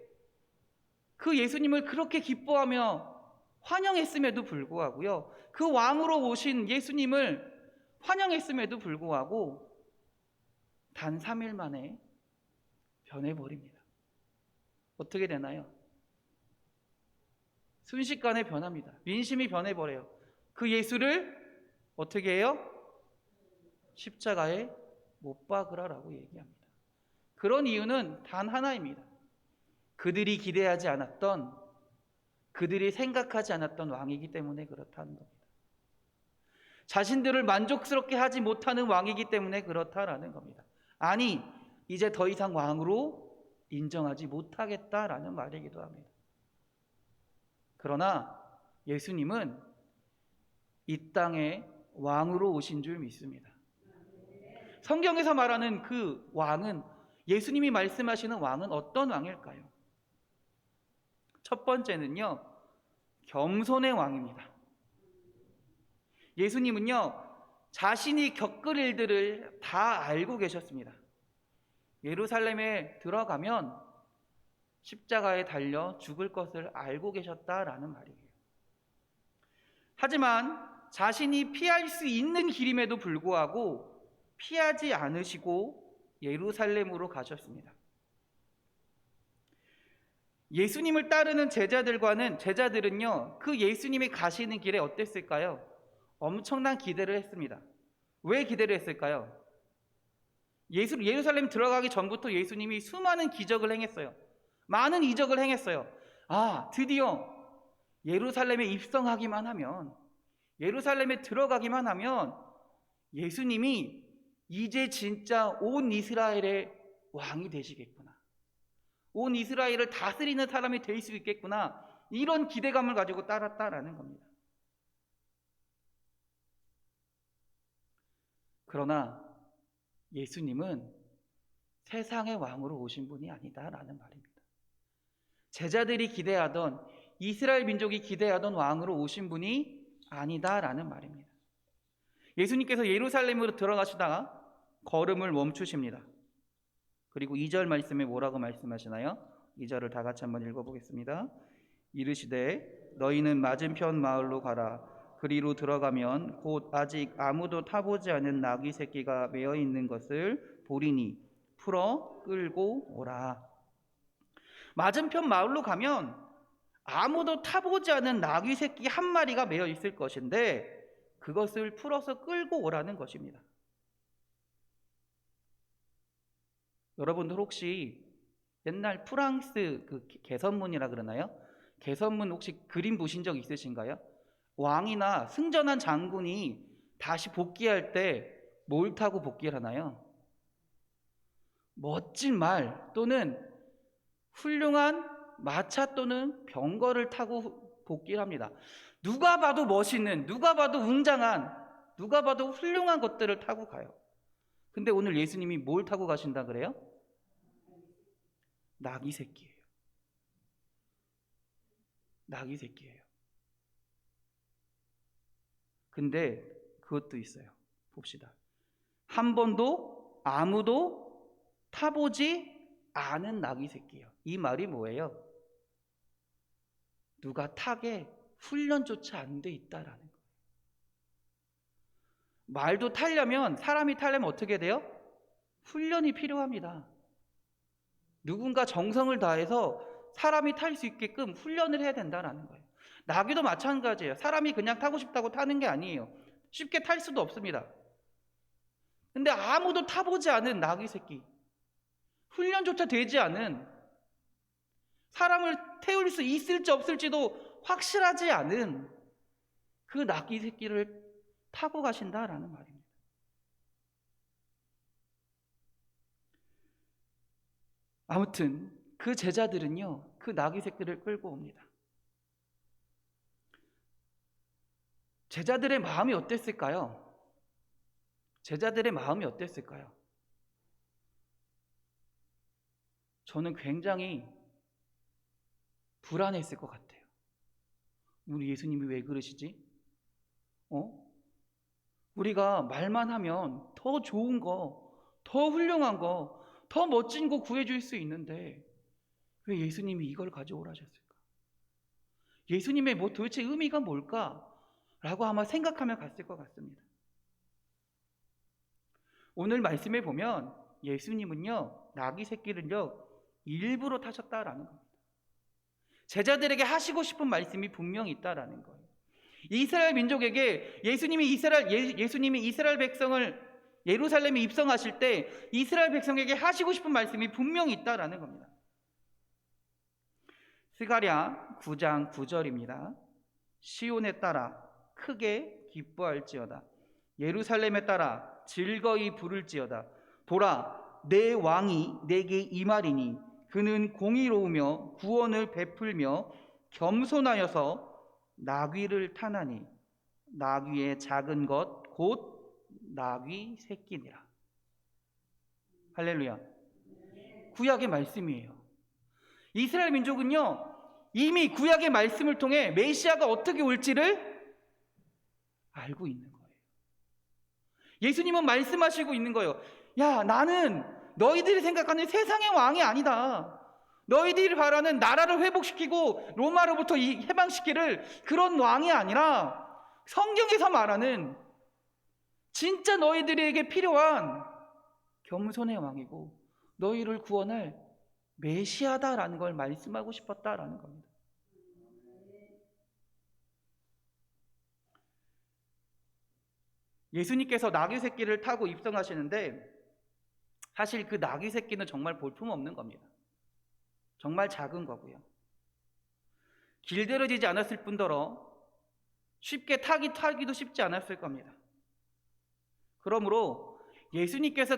그 예수님을 그렇게 기뻐하며 환영했음에도 불구하고요, 그 왕으로 오신 예수님을 환영했음에도 불구하고 단 3일 만에 변해버립니다. 어떻게 되나요? 순식간에 변합니다. 민심이 변해버려요. 그 예수를 어떻게 해요? 십자가에 못 박으라라고 얘기합니다. 그런 이유는 단 하나입니다. 그들이 기대하지 않았던, 그들이 생각하지 않았던 왕이기 때문에 그렇다는 겁니다. 자신들을 만족스럽게 하지 못하는 왕이기 때문에 그렇다라는 겁니다. 아니, 이제 더 이상 왕으로 인정하지 못하겠다라는 말이기도 합니다. 그러나 예수님은 이 땅에 왕으로 오신 줄 믿습니다. 성경에서 말하는 그 왕은, 예수님이 말씀하시는 왕은 어떤 왕일까요? 첫 번째는요, 겸손의 왕입니다. 예수님은요, 자신이 겪을 일들을 다 알고 계셨습니다. 예루살렘에 들어가면 십자가에 달려 죽을 것을 알고 계셨다라는 말이에요. 하지만 자신이 피할 수 있는 길임에도 불구하고 피하지 않으시고 예루살렘으로 가셨습니다. 예수님을 따르는 제자들은요, 그 예수님이 가시는 길에 어땠을까요? 엄청난 기대를 했습니다. 왜 기대를 했을까요? 예루살렘 들어가기 전부터 예수님이 수많은 기적을 행했어요. 많은 이적을 행했어요. 아, 드디어 예루살렘에 입성하기만 하면, 예루살렘에 들어가기만 하면 예수님이 이제 진짜 온 이스라엘의 왕이 되시겠구나, 온 이스라엘을 다스리는 사람이 될 수 있겠구나, 이런 기대감을 가지고 따랐다라는 겁니다. 그러나 예수님은 세상의 왕으로 오신 분이 아니다라는 말입니다. 제자들이 기대하던, 이스라엘 민족이 기대하던 왕으로 오신 분이 아니다라는 말입니다. 예수님께서 예루살렘으로 들어가시다가 걸음을 멈추십니다. 그리고 2절 말씀에 뭐라고 말씀하시나요? 2절을 다 같이 한번 읽어보겠습니다. 이르시되 너희는 맞은편 마을로 가라. 그리로 들어가면 곧 아직 아무도 타보지 않은 나귀 새끼가 매어 있는 것을 보리니 풀어 끌고 오라. 맞은편 마을로 가면 아무도 타보지 않은 나귀 새끼 한 마리가 매어 있을 것인데 그것을 풀어서 끌고 오라는 것입니다. 여러분들 혹시 옛날 프랑스 그 개선문이라 그러나요? 개선문 혹시 그림 보신 적 있으신가요? 왕이나 승전한 장군이 다시 복귀할 때 뭘 타고 복귀를 하나요? 멋진 말 또는 훌륭한 마차 또는 병거를 타고 복귀를 합니다. 누가 봐도 멋있는, 누가 봐도 웅장한, 누가 봐도 훌륭한 것들을 타고 가요. 근데 오늘 예수님이 뭘 타고 가신다 그래요? 나귀 새끼예요. 나귀 새끼예요. 근데 그것도 있어요. 봅시다. 한 번도 아무도 타보지 않은 나귀 새끼예요. 이 말이 뭐예요? 누가 타게 훈련조차 안 돼 있다라는 거예요. 말도 타려면, 사람이 타려면 어떻게 돼요? 훈련이 필요합니다. 누군가 정성을 다해서 사람이 탈 수 있게끔 훈련을 해야 된다라는 거예요. 나귀도 마찬가지예요. 사람이 그냥 타고 싶다고 타는 게 아니에요. 쉽게 탈 수도 없습니다. 근데 아무도 타보지 않은 나귀 새끼, 훈련조차 되지 않은, 사람을 태울 수 있을지 없을지도 확실하지 않은 그 나귀 새끼를 타고 가신다라는 말입니다. 아무튼 그 제자들은요, 그 나귀 새끼를 끌고 옵니다. 제자들의 마음이 어땠을까요? 제자들의 마음이 어땠을까요? 저는 굉장히 불안했을 것 같아요. 우리 예수님이 왜 그러시지? 우리가 말만 하면 더 좋은 거, 더 훌륭한 거, 더 멋진 거 구해줄 수 있는데 왜 예수님이 이걸 가져오라 하셨을까? 예수님의 뭐 도대체 의미가 뭘까? 라고 아마 생각하며 갔을 것 같습니다. 오늘 말씀에 보면 예수님은요, 나귀 새끼를요, 일부러 타셨다라는 겁니다. 제자들에게 하시고 싶은 말씀이 분명히 있다라는 거예요. 이스라엘 민족에게 예수님이 이스라엘 백성을 예루살렘에 입성하실 때 이스라엘 백성에게 하시고 싶은 말씀이 분명히 있다라는 겁니다. 스가랴 9장 9절입니다. 시온에 따라 크게 기뻐할지어다. 예루살렘에 따라 즐거이 부를지어다. 보라, 내 왕이 내게 임하리니 그는 공의로우며 구원을 베풀며 겸손하여서 나귀를 타나니 나귀의 작은 것 곧 나귀 새끼니라. 할렐루야. 구약의 말씀이에요. 이스라엘 민족은요, 이미 구약의 말씀을 통해 메시아가 어떻게 올지를 알고 있는 거예요. 예수님은 말씀하시고 있는 거예요. 야, 나는 너희들이 생각하는 세상의 왕이 아니다. 너희들이 바라는 나라를 회복시키고 로마로부터 해방시키를 그런 왕이 아니라 성경에서 말하는 진짜 너희들에게 필요한 겸손의 왕이고 너희를 구원할 메시아다라는 걸 말씀하고 싶었다라는 겁니다. 예수님께서 나귀 새끼를 타고 입성하시는데 사실 그 나귀 새끼는 정말 볼품없는 겁니다. 정말 작은 거고요. 길들여지지 않았을 뿐더러 쉽게 타기도 쉽지 않았을 겁니다. 그러므로 예수님께서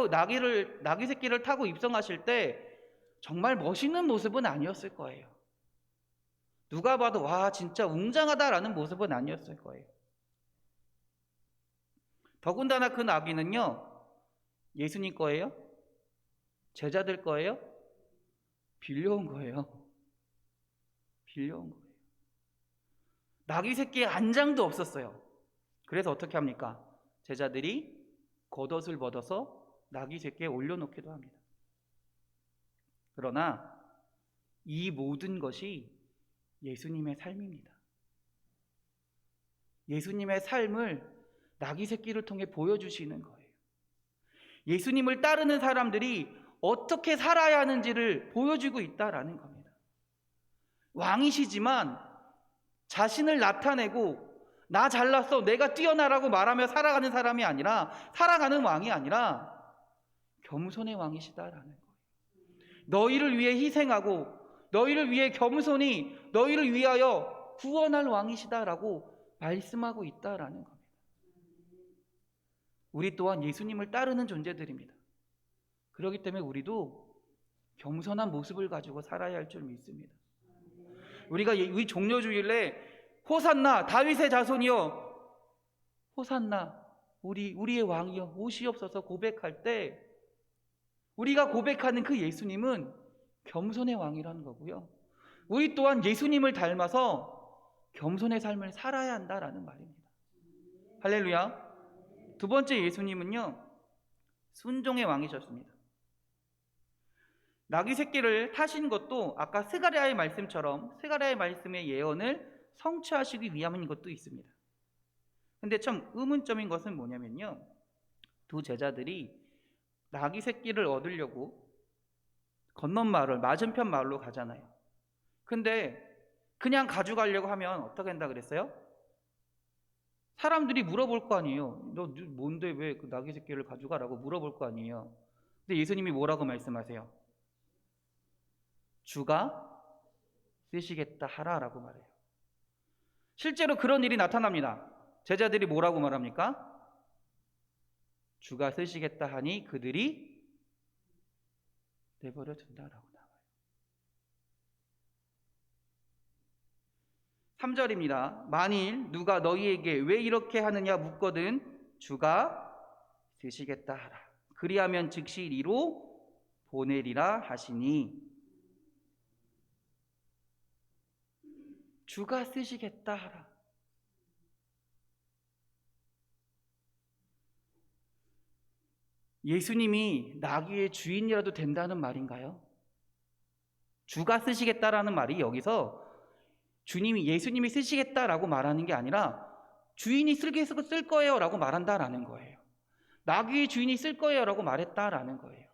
나귀 새끼를 타고 입성하실 때 정말 멋있는 모습은 아니었을 거예요. 누가 봐도 와 진짜 웅장하다라는 모습은 아니었을 거예요. 더군다나 그 나귀는요, 예수님 거예요? 제자들 거예요? 빌려온 거예요. 빌려온 거예요. 나귀 새끼에 안장도 없었어요. 그래서 어떻게 합니까? 제자들이 겉옷을 벗어서 나귀 새끼에 올려놓기도 합니다. 그러나 이 모든 것이 예수님의 삶입니다. 예수님의 삶을 나귀 새끼를 통해 보여주시는 거예요. 예수님을 따르는 사람들이 어떻게 살아야 하는지를 보여주고 있다라는 겁니다. 왕이시지만 자신을 나타내고 나 잘났어, 내가 뛰어나라고 말하며 살아가는 사람이 아니라, 살아가는 왕이 아니라 겸손의 왕이시다라는 거예요. 너희를 위해 희생하고 너희를 위해 겸손히 너희를 위하여 구원할 왕이시다라고 말씀하고 있다라는 겁니다. 우리 또한 예수님을 따르는 존재들입니다. 그렇기 때문에 우리도 겸손한 모습을 가지고 살아야 할 줄 믿습니다. 우리가 우리 종려주일에 호산나 다윗의 자손이여, 호산나 우리의 왕이여 오시옵소서 고백할 때 우리가 고백하는 그 예수님은 겸손의 왕이라는 거고요. 우리 또한 예수님을 닮아서 겸손의 삶을 살아야 한다라는 말입니다. 할렐루야. 두 번째 예수님은요, 순종의 왕이셨습니다. 나귀 새끼를 타신 것도 아까 스가랴의 말씀처럼 스가랴의 말씀의 예언을 성취하시기 위함인 것도 있습니다. 근데 참 의문점인 것은 뭐냐면요, 두 제자들이 나귀 새끼를 얻으려고 건넌 마을, 맞은편 마을로 가잖아요. 근데 그냥 가져가려고 하면 어떻게 한다 그랬어요? 사람들이 물어볼 거 아니에요. 너 뭔데 왜 그 나귀 새끼를 가져가라고 물어볼 거 아니에요. 근데 예수님이 뭐라고 말씀하세요? 주가 쓰시겠다 하라라고 말해요. 실제로 그런 일이 나타납니다. 제자들이 뭐라고 말합니까? 주가 쓰시겠다 하니 그들이 내버려 둔다라고 나와요. 3절입니다. 만일 누가 너희에게 왜 이렇게 하느냐 묻거든 주가 쓰시겠다 하라. 그리하면 즉시 이리로 보내리라 하시니. 주가 쓰시겠다 하라. 예수님이 나귀의 주인이라도 된다는 말인가요? 주가 쓰시겠다라는 말이 여기서 예수님이 쓰시겠다라고 말하는 게 아니라 주인이 쓸 거예요 라고 말한다라는 거예요. 나귀의 주인이 쓸 거예요 라고 말했다라는 거예요.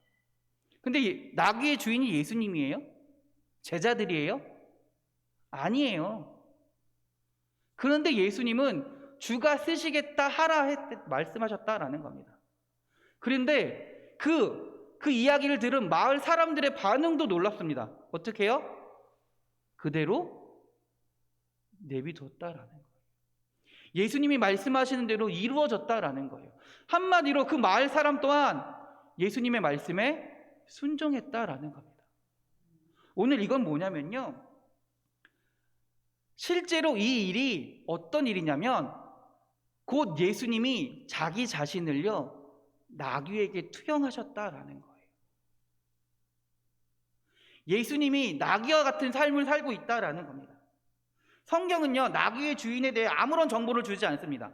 근데 나귀의 주인이 예수님이에요? 제자들이에요? 아니에요. 그런데 예수님은 주가 쓰시겠다 하라 말씀하셨다라는 겁니다. 그런데 그 이야기를 들은 마을 사람들의 반응도 놀랍습니다. 어떻게 해요? 그대로 내비뒀다라는 거예요. 예수님이 말씀하시는 대로 이루어졌다라는 거예요. 한마디로 그 마을 사람 또한 예수님의 말씀에 순종했다라는 겁니다. 오늘 이건 뭐냐면요, 실제로 이 일이 어떤 일이냐면 곧 예수님이 자기 자신을요 나귀에게 투영하셨다라는 거예요. 예수님이 나귀와 같은 삶을 살고 있다라는 겁니다. 성경은요 나귀의 주인에 대해 아무런 정보를 주지 않습니다.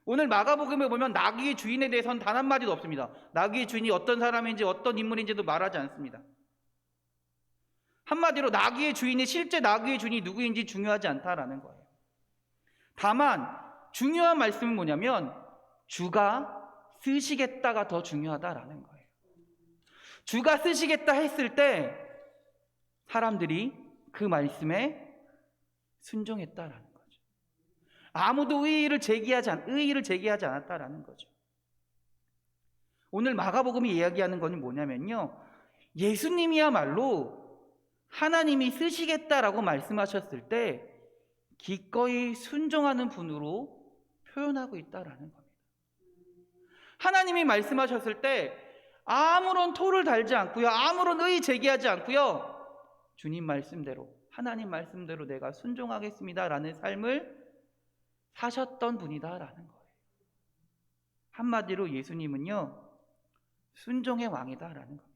오늘 마가복음에 보면 나귀의 주인에 대해서는 단 한마디도 없습니다. 나귀의 주인이 어떤 사람인지 어떤 인물인지도 말하지 않습니다. 한마디로 실제 나귀의 주인이 누구인지 중요하지 않다라는 거예요. 다만 중요한 말씀은 뭐냐면 주가 쓰시겠다가 더 중요하다라는 거예요. 주가 쓰시겠다 했을 때 사람들이 그 말씀에 순종했다라는 거죠. 아무도 의의를 제기하지 않았다라는 거죠. 오늘 마가복음이 이야기하는 것은 뭐냐면요, 예수님이야말로 하나님이 쓰시겠다라고 말씀하셨을 때 기꺼이 순종하는 분으로 표현하고 있다라는 겁니다. 하나님이 말씀하셨을 때 아무런 토를 달지 않고요, 아무런 의의 제기하지 않고요, 주님 말씀대로, 하나님 말씀대로 내가 순종하겠습니다라는 삶을 사셨던 분이다라는 거예요. 한마디로 예수님은요 순종의 왕이다라는 겁니다.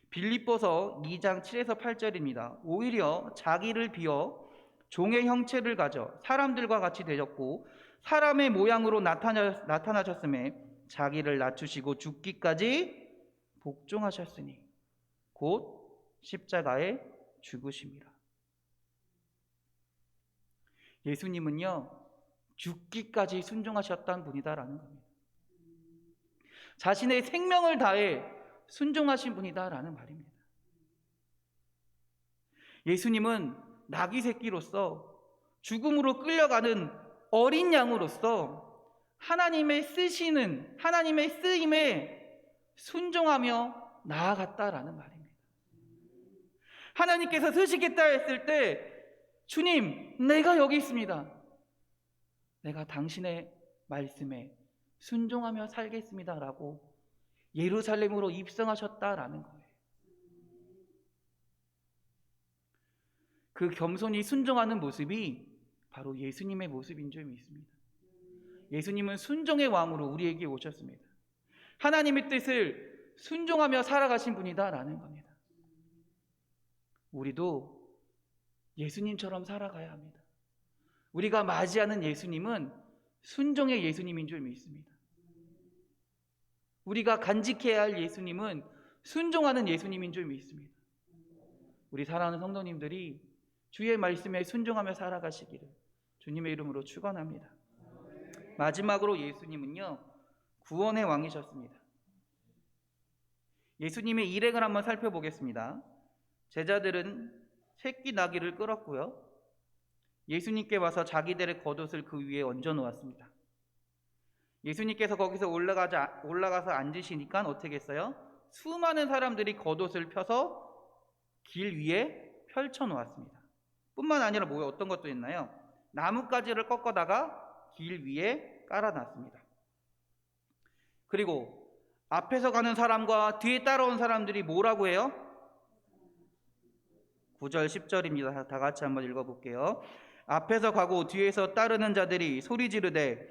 빌립보서 2장 7에서 8절입니다. 오히려 자기를 비워 종의 형체를 가져 사람들과 같이 되셨고 사람의 모양으로 나타나셨음에 자기를 낮추시고 죽기까지 복종하셨으니 곧 십자가에 죽으심이라. 예수님은요 죽기까지 순종하셨던 분이다라는 겁니다. 자신의 생명을 다해 순종하신 분이다라는 말입니다. 예수님은 나귀 새끼로서 죽음으로 끌려가는 어린 양으로서 하나님의 쓰임에 순종하며 나아갔다라는 말입니다. 하나님께서 쓰시겠다 했을 때 주님, 내가 여기 있습니다. 내가 당신의 말씀에 순종하며 살겠습니다라고 예루살렘으로 입성하셨다라는 거예요. 그 겸손히 순종하는 모습이 바로 예수님의 모습인 줄 믿습니다. 예수님은 순종의 왕으로 우리에게 오셨습니다. 하나님의 뜻을 순종하며 살아가신 분이다라는 겁니다. 우리도 예수님처럼 살아가야 합니다. 우리가 맞이하는 예수님은 순종의 예수님인 줄 믿습니다. 우리가 간직해야 할 예수님은 순종하는 예수님인 줄 믿습니다. 우리 사랑하는 성도님들이 주의 말씀에 순종하며 살아가시기를 주님의 이름으로 축원합니다. 마지막으로 예수님은요 구원의 왕이셨습니다. 예수님의 일행을 한번 살펴보겠습니다. 제자들은 새끼 나귀를 끌었고요, 예수님께 와서 자기들의 겉옷을 그 위에 얹어 놓았습니다. 예수님께서 거기서 올라가서 앉으시니까 어떻게 했어요? 수많은 사람들이 겉옷을 펴서 길 위에 펼쳐 놓았습니다. 뿐만 아니라 어떤 것도 있나요? 나뭇가지를 꺾어다가 길 위에 깔아놨습니다. 그리고 앞에서 가는 사람과 뒤에 따라온 사람들이 뭐라고 해요? 9절 10절입니다. 다 같이 한번 읽어볼게요. 앞에서 가고 뒤에서 따르는 자들이 소리 지르되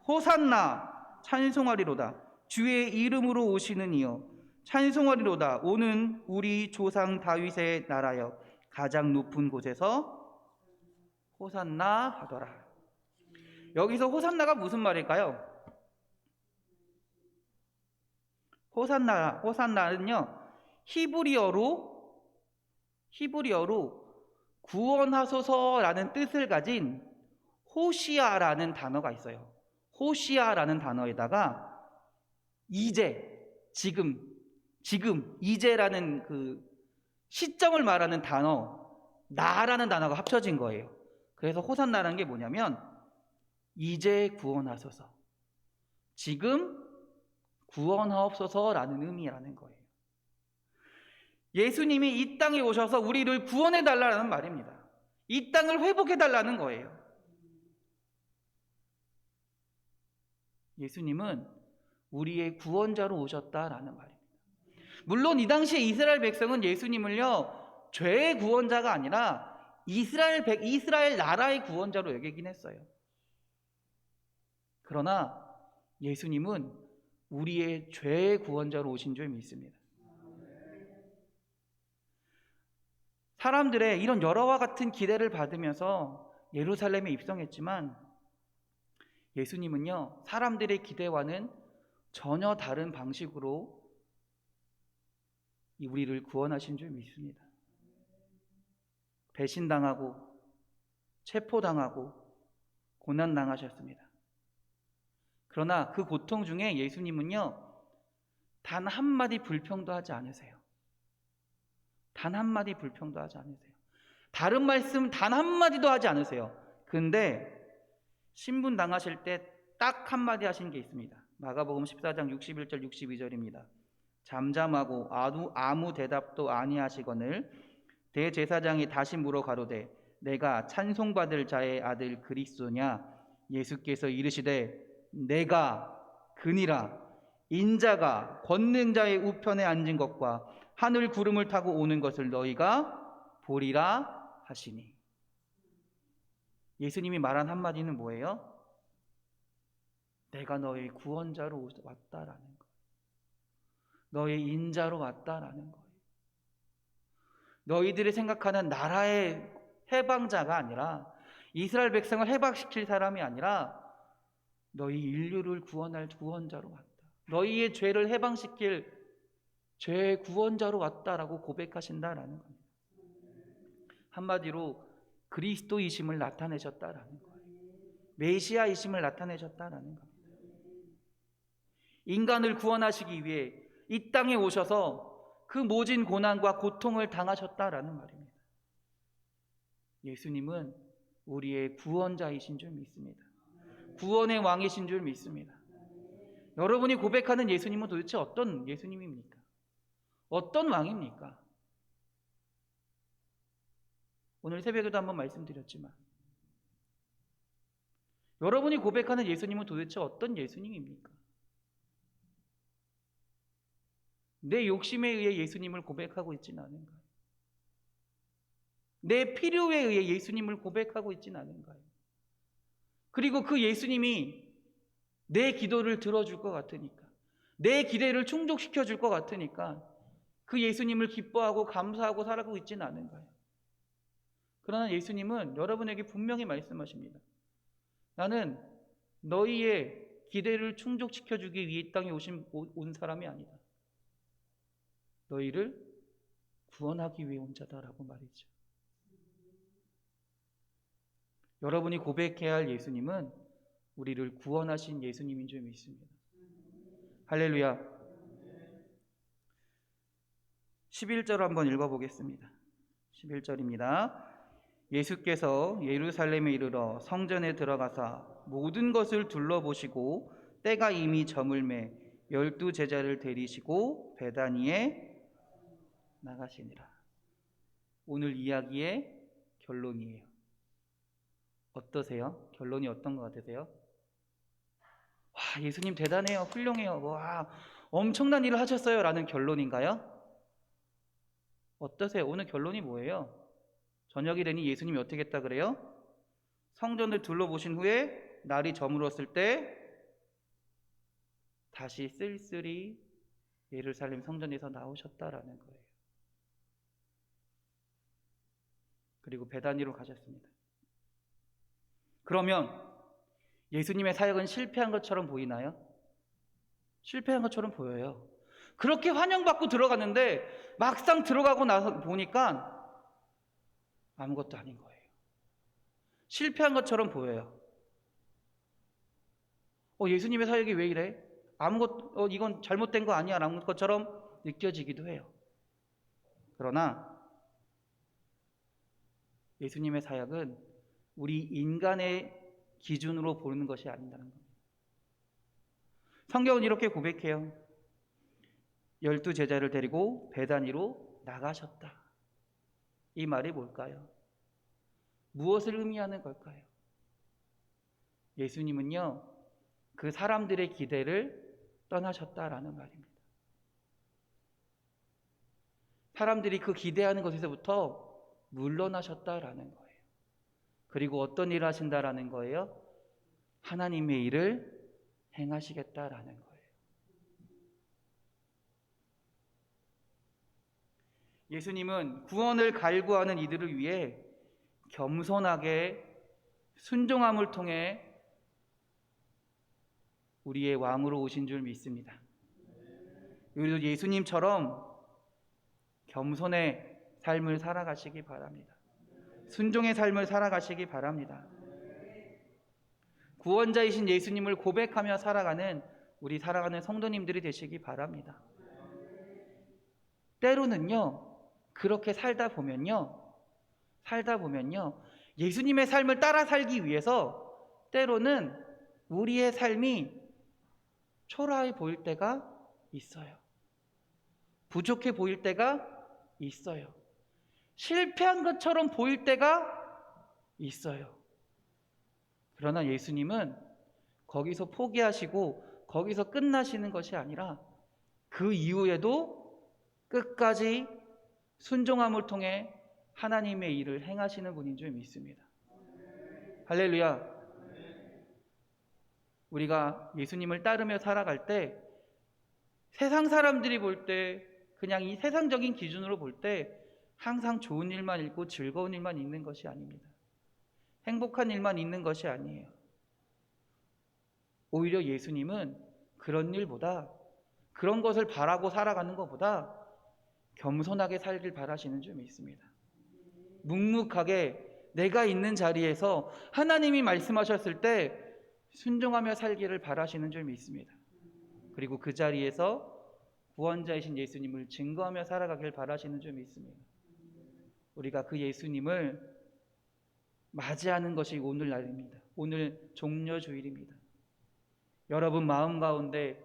호산나 찬송하리로다. 주의 이름으로 오시는 이여 찬송하리로다. 오는 우리 조상 다윗의 나라여 가장 높은 곳에서 호산나 하더라. 여기서 호산나가 무슨 말일까요? 호산나는요 히브리어로 구원하소서라는 뜻을 가진 호시아라는 단어가 있어요. 호시아라는 단어에다가 이제, 지금, 이제라는 그 시점을 말하는 단어, 나라는 단어가 합쳐진 거예요. 그래서 호산나라는 게 뭐냐면 이제 구원하소서, 지금 구원하옵소서라는 의미라는 거예요. 예수님이 이 땅에 오셔서 우리를 구원해달라는 말입니다. 이 땅을 회복해달라는 거예요. 예수님은 우리의 구원자로 오셨다라는 말입니다. 물론 이 당시에 이스라엘 백성은 예수님을요 죄의 구원자가 아니라 이스라엘 나라의 구원자로 여기긴 했어요. 그러나 예수님은 우리의 죄의 구원자로 오신 줄 믿습니다. 사람들의 이런 여러와 같은 기대를 받으면서 예루살렘에 입성했지만 예수님은요 사람들의 기대와는 전혀 다른 방식으로 우리를 구원하신 줄 믿습니다. 배신당하고 체포당하고 고난당하셨습니다. 그러나 그 고통 중에 예수님은요 단 한마디 불평도 하지 않으세요. 단 한마디 불평도 하지 않으세요. 다른 말씀 단 한마디도 하지 않으세요. 근데 신분 당하실 때 딱 한마디 하신 게 있습니다. 마가복음 14장 61절 62절입니다. 잠잠하고 아무 대답도 아니하시거늘 대제사장이 다시 물어 가로되 내가 찬송받을 자의 아들 그리스도냐? 예수께서 이르시되 내가 그니라. 인자가 권능자의 우편에 앉은 것과 하늘 구름을 타고 오는 것을 너희가 보리라 하시니. 예수님이 말한 한마디는 뭐예요? 내가 너의 구원자로 왔다라는 거예요. 너의 인자로 왔다라는 거예요. 너희들이 생각하는 나라의 해방자가 아니라 이스라엘 백성을 해방시킬 사람이 아니라 너희 인류를 구원할 구원자로 왔다. 너희의 죄를 해방시킬 죄의 구원자로 왔다라고 고백하신다라는 겁니다. 한마디로 그리스도이심을 나타내셨다라는 거예요. 메시아이심을 나타내셨다라는 겁니다. 인간을 구원하시기 위해 이 땅에 오셔서 그 모진 고난과 고통을 당하셨다라는 말입니다. 예수님은 우리의 구원자이신 줄 믿습니다. 구원의 왕이신 줄 믿습니다. 여러분이 고백하는 예수님은 도대체 어떤 예수님입니까? 어떤 왕입니까? 오늘 새벽에도 한번 말씀드렸지만 여러분이 고백하는 예수님은 도대체 어떤 예수님입니까? 내 욕심에 의해 예수님을 고백하고 있지는 않은가요? 내 필요에 의해 예수님을 고백하고 있지는 않은가요? 그리고 그 예수님이 내 기도를 들어줄 것 같으니까, 내 기대를 충족시켜 줄 것 같으니까 그 예수님을 기뻐하고 감사하고 살아가고 있지는 않은가요? 그러나 예수님은 여러분에게 분명히 말씀하십니다. 나는 너희의 기대를 충족시켜 주기 위해 이 땅에 온 사람이 아니다. 너희를 구원하기 위해 온 자다라고 말이죠. 여러분이 고백해야 할 예수님은 우리를 구원하신 예수님인 줄 믿습니다. 할렐루야. 11절 한번 읽어보겠습니다. 11절입니다. 예수께서 예루살렘에 이르러 성전에 들어가사 모든 것을 둘러보시고 때가 이미 저물매 12 제자를 데리시고 베다니에 나가시니라. 오늘 이야기의 결론이에요. 어떠세요? 결론이 어떤 것 같으세요? 와, 예수님 대단해요. 훌륭해요. 와, 엄청난 일을 하셨어요. 라는 결론인가요? 어떠세요? 오늘 결론이 뭐예요? 저녁이 되니 예수님이 어떻게 했다 그래요? 성전을 둘러보신 후에 날이 저물었을 때 다시 쓸쓸히 예루살렘 성전에서 나오셨다라는 거예요. 그리고 베다니로 가셨습니다. 그러면 예수님의 사역은 실패한 것처럼 보이나요? 실패한 것처럼 보여요. 그렇게 환영받고 들어갔는데 막상 들어가고 나서 보니까 아무것도 아닌 거예요. 실패한 것처럼 보여요. 예수님의 사역이 왜 이래? 이건 잘못된 거 아니야 라는 것처럼 느껴지기도 해요. 그러나 예수님의 사역은 우리 인간의 기준으로 보는 것이 아니라는 겁니다. 성경은 이렇게 고백해요. 12제자를 데리고 베다니로 나가셨다. 이 말이 뭘까요? 무엇을 의미하는 걸까요? 예수님은요, 그 사람들의 기대를 떠나셨다라는 말입니다. 사람들이 그 기대하는 것에서부터 물러나셨다라는 거예요. 그리고 어떤 일을 하신다라는 거예요? 하나님의 일을 행하시겠다라는 거예요. 예수님은 구원을 갈구하는 이들을 위해 겸손하게 순종함을 통해 우리의 왕으로 오신 줄 믿습니다. 우리도 예수님처럼 겸손의 삶을 살아가시기 바랍니다. 순종의 삶을 살아가시기 바랍니다. 구원자이신 예수님을 고백하며 살아가는 우리 사랑하는 성도님들이 되시기 바랍니다. 때로는요, 그렇게 살다 보면요, 예수님의 삶을 따라 살기 위해서 때로는 우리의 삶이 초라해 보일 때가 있어요. 부족해 보일 때가 있어요. 실패한 것처럼 보일 때가 있어요. 그러나 예수님은 거기서 포기하시고 거기서 끝나시는 것이 아니라 그 이후에도 끝까지 순종함을 통해 하나님의 일을 행하시는 분인 줄 믿습니다. 할렐루야. 우리가 예수님을 따르며 살아갈 때 세상 사람들이 볼 때 그냥 이 세상적인 기준으로 볼 때 항상 좋은 일만 있고 즐거운 일만 있는 것이 아닙니다. 행복한 일만 있는 것이 아니에요. 오히려 예수님은 그런 일보다, 그런 것을 바라고 살아가는 것보다 겸손하게 살길 바라시는 줄 믿습니다. 묵묵하게 내가 있는 자리에서 하나님이 말씀하셨을 때 순종하며 살기를 바라시는 줄 믿습니다. 그리고 그 자리에서 구원자이신 예수님을 증거하며 살아가길 바라시는 줄 믿습니다. 우리가 그 예수님을 맞이하는 것이 오늘날입니다. 오늘 종려주일입니다. 여러분 마음 가운데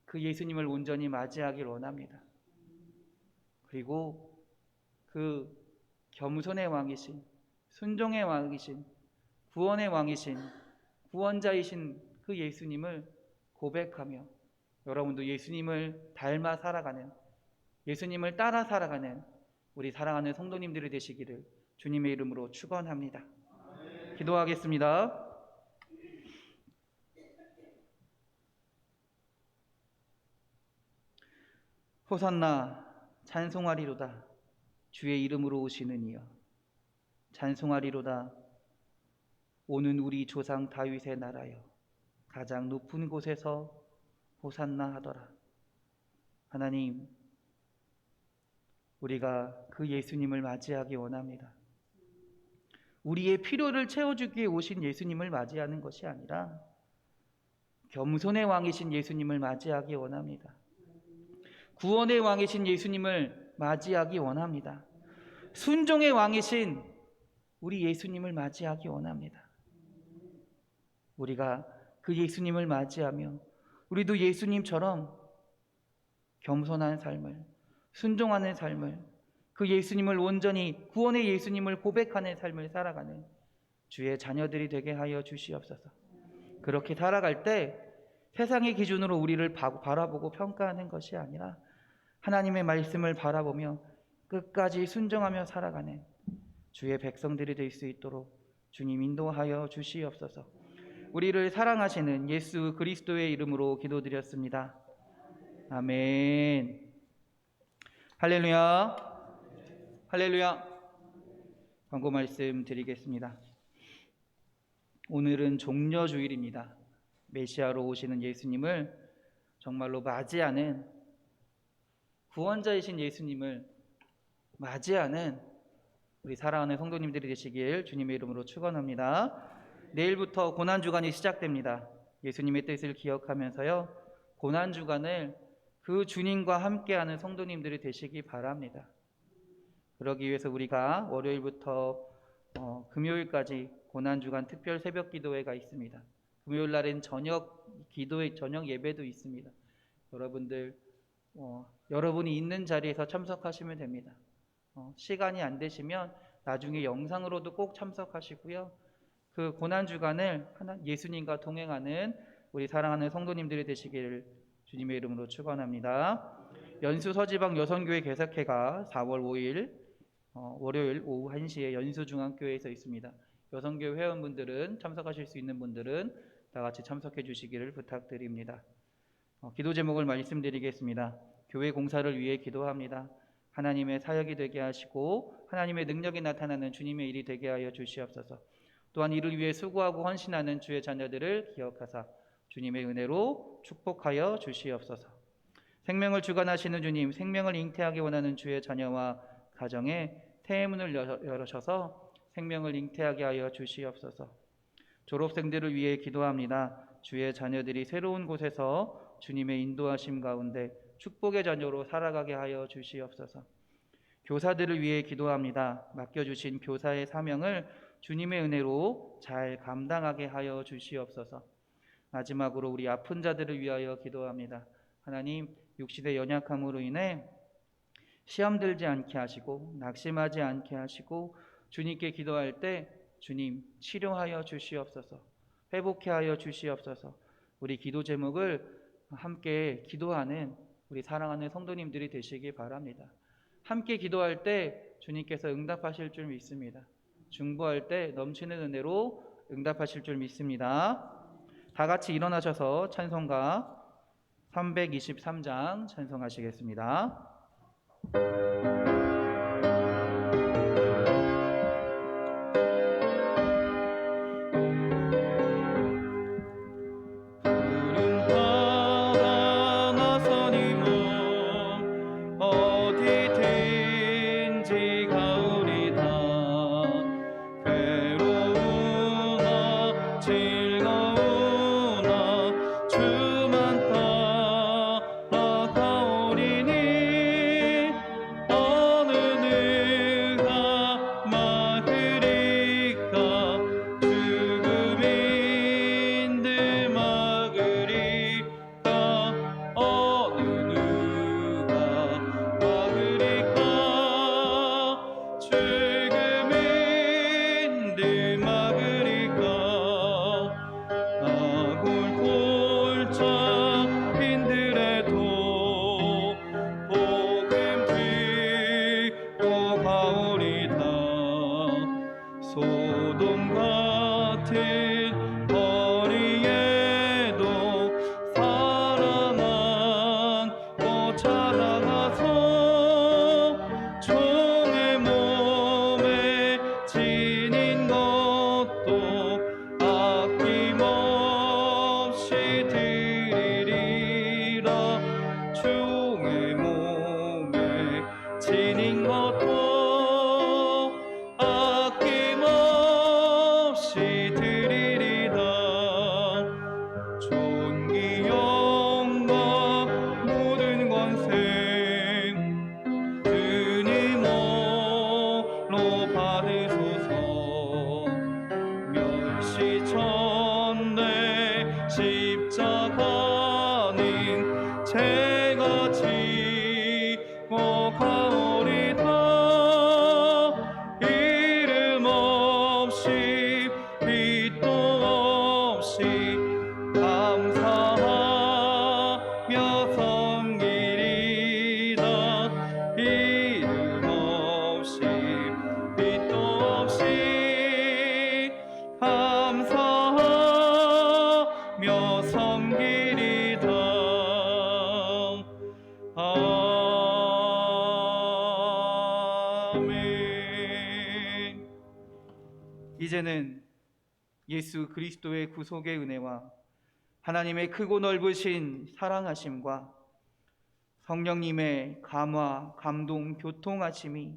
그 예수님을 온전히 맞이하길 원합니다. 그리고 그 겸손의 왕이신, 순종의 왕이신, 구원의 왕이신, 구원자이신 그 예수님을 고백하며 여러분도 예수님을 닮아 살아가는, 예수님을 따라 살아가는 우리 사랑하는 성도님들이 되시기를 주님의 이름으로 축원합니다. 기도하겠습니다. 호산나 찬송하리로다. 주의 이름으로 오시는 이여 찬송하리로다. 오는 우리 조상 다윗의 나라여 가장 높은 곳에서 호산나 하더라. 하나님, 우리가 그 예수님을 맞이하기 원합니다. 우리의 필요를 채워주기 위해 오신 예수님을 맞이하는 것이 아니라 겸손의 왕이신 예수님을 맞이하기 원합니다. 구원의 왕이신 예수님을 맞이하기 원합니다. 순종의 왕이신 우리 예수님을 맞이하기 원합니다. 우리가 그 예수님을 맞이하며 우리도 예수님처럼 겸손한 삶을, 순종하는 삶을, 그 예수님을 온전히 구원의 예수님을 고백하는 삶을 살아가는 주의 자녀들이 되게 하여 주시옵소서. 그렇게 살아갈 때 세상의 기준으로 우리를 바라보고 평가하는 것이 아니라 하나님의 말씀을 바라보며 끝까지 순종하며 살아가는 주의 백성들이 될 수 있도록 주님 인도하여 주시옵소서. 우리를 사랑하시는 예수 그리스도의 이름으로 기도드렸습니다. 아멘. 할렐루야. 할렐루야. 광고 말씀 드리겠습니다. 오늘은 종려주일입니다. 메시아로 오시는 예수님을 정말로 맞이하는, 구원자이신 예수님을 맞이하는 우리 사랑하는 성도님들이 되시길 주님의 이름으로 축원합니다. 내일부터 고난주간이 시작됩니다. 예수님의 뜻을 기억하면서요, 고난주간을 그 주님과 함께하는 성도님들이 되시기 바랍니다. 그러기 위해서 우리가 월요일부터 금요일까지 고난주간 특별 새벽 기도회가 있습니다. 금요일 날엔 저녁 예배도 있습니다. 여러분들 여러분이 있는 자리에서 참석하시면 됩니다. 시간이 안 되시면 나중에 영상으로도 꼭 참석하시고요. 그 고난주간을 예수님과 동행하는 우리 사랑하는 성도님들이 되시기를 주님의 이름으로 축원합니다. 연수 서지방 여성교회 개석회가 4월 5일 월요일 오후 1시에 연수중앙교회에서 있습니다. 여성교회 회원분들은, 참석하실 수 있는 분들은 다 같이 참석해 주시기를 부탁드립니다. 기도 제목을 말씀드리겠습니다. 교회 공사를 위해 기도합니다. 하나님의 사역이 되게 하시고 하나님의 능력이 나타나는 주님의 일이 되게 하여 주시옵소서. 또한 이를 위해 수고하고 헌신하는 주의 자녀들을 기억하사 주님의 은혜로 축복하여 주시옵소서. 생명을 주관하시는 주님, 생명을 잉태하기 원하는 주의 자녀와 가정에 새해 문을 열으셔서 생명을 잉태하게 하여 주시옵소서. 졸업생들을 위해 기도합니다. 주의 자녀들이 새로운 곳에서 주님의 인도하심 가운데 축복의 자녀로 살아가게 하여 주시옵소서. 교사들을 위해 기도합니다. 맡겨주신 교사의 사명을 주님의 은혜로 잘 감당하게 하여 주시옵소서. 마지막으로 우리 아픈 자들을 위하여 기도합니다. 하나님, 육신의 연약함으로 인해 시험 들지 않게 하시고 낙심하지 않게 하시고 주님께 기도할 때 주님 치료하여 주시옵소서. 회복해 하여 주시옵소서. 우리 기도 제목을 함께 기도하는 우리 사랑하는 성도님들이 되시기 바랍니다. 함께 기도할 때 주님께서 응답하실 줄 믿습니다. 중보할 때 넘치는 은혜로 응답하실 줄 믿습니다. 다 같이 일어나셔서 찬송가 323장 찬송하시겠습니다. 소돔 같은 거리에도 사랑한 꽃 자라나서 종의 몸에 지닌 것도 아낌없이 드리리라. 종의 몸에 지닌 것도 십자가는 제가 지고 가오리다. 이름 없이 빛도 없이 감사하며 섬기리다. 이름 없이 빛도 이제는 예수 그리스도의 구속의 은혜와 하나님의 크고 넓으신 사랑하심과 성령님의 감화, 감동, 교통하심이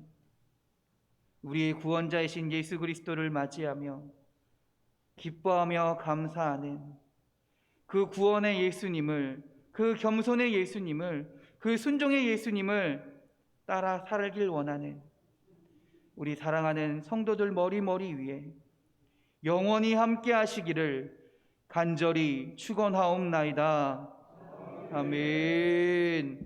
우리의 구원자이신 예수 그리스도를 맞이하며 기뻐하며 감사하는 그 구원의 예수님을, 그 겸손의 예수님을, 그 순종의 예수님을 따라 살길 원하는 우리 사랑하는 성도들 머리 위에 영원히 함께 하시기를 간절히 축원하옵나이다. 아멘.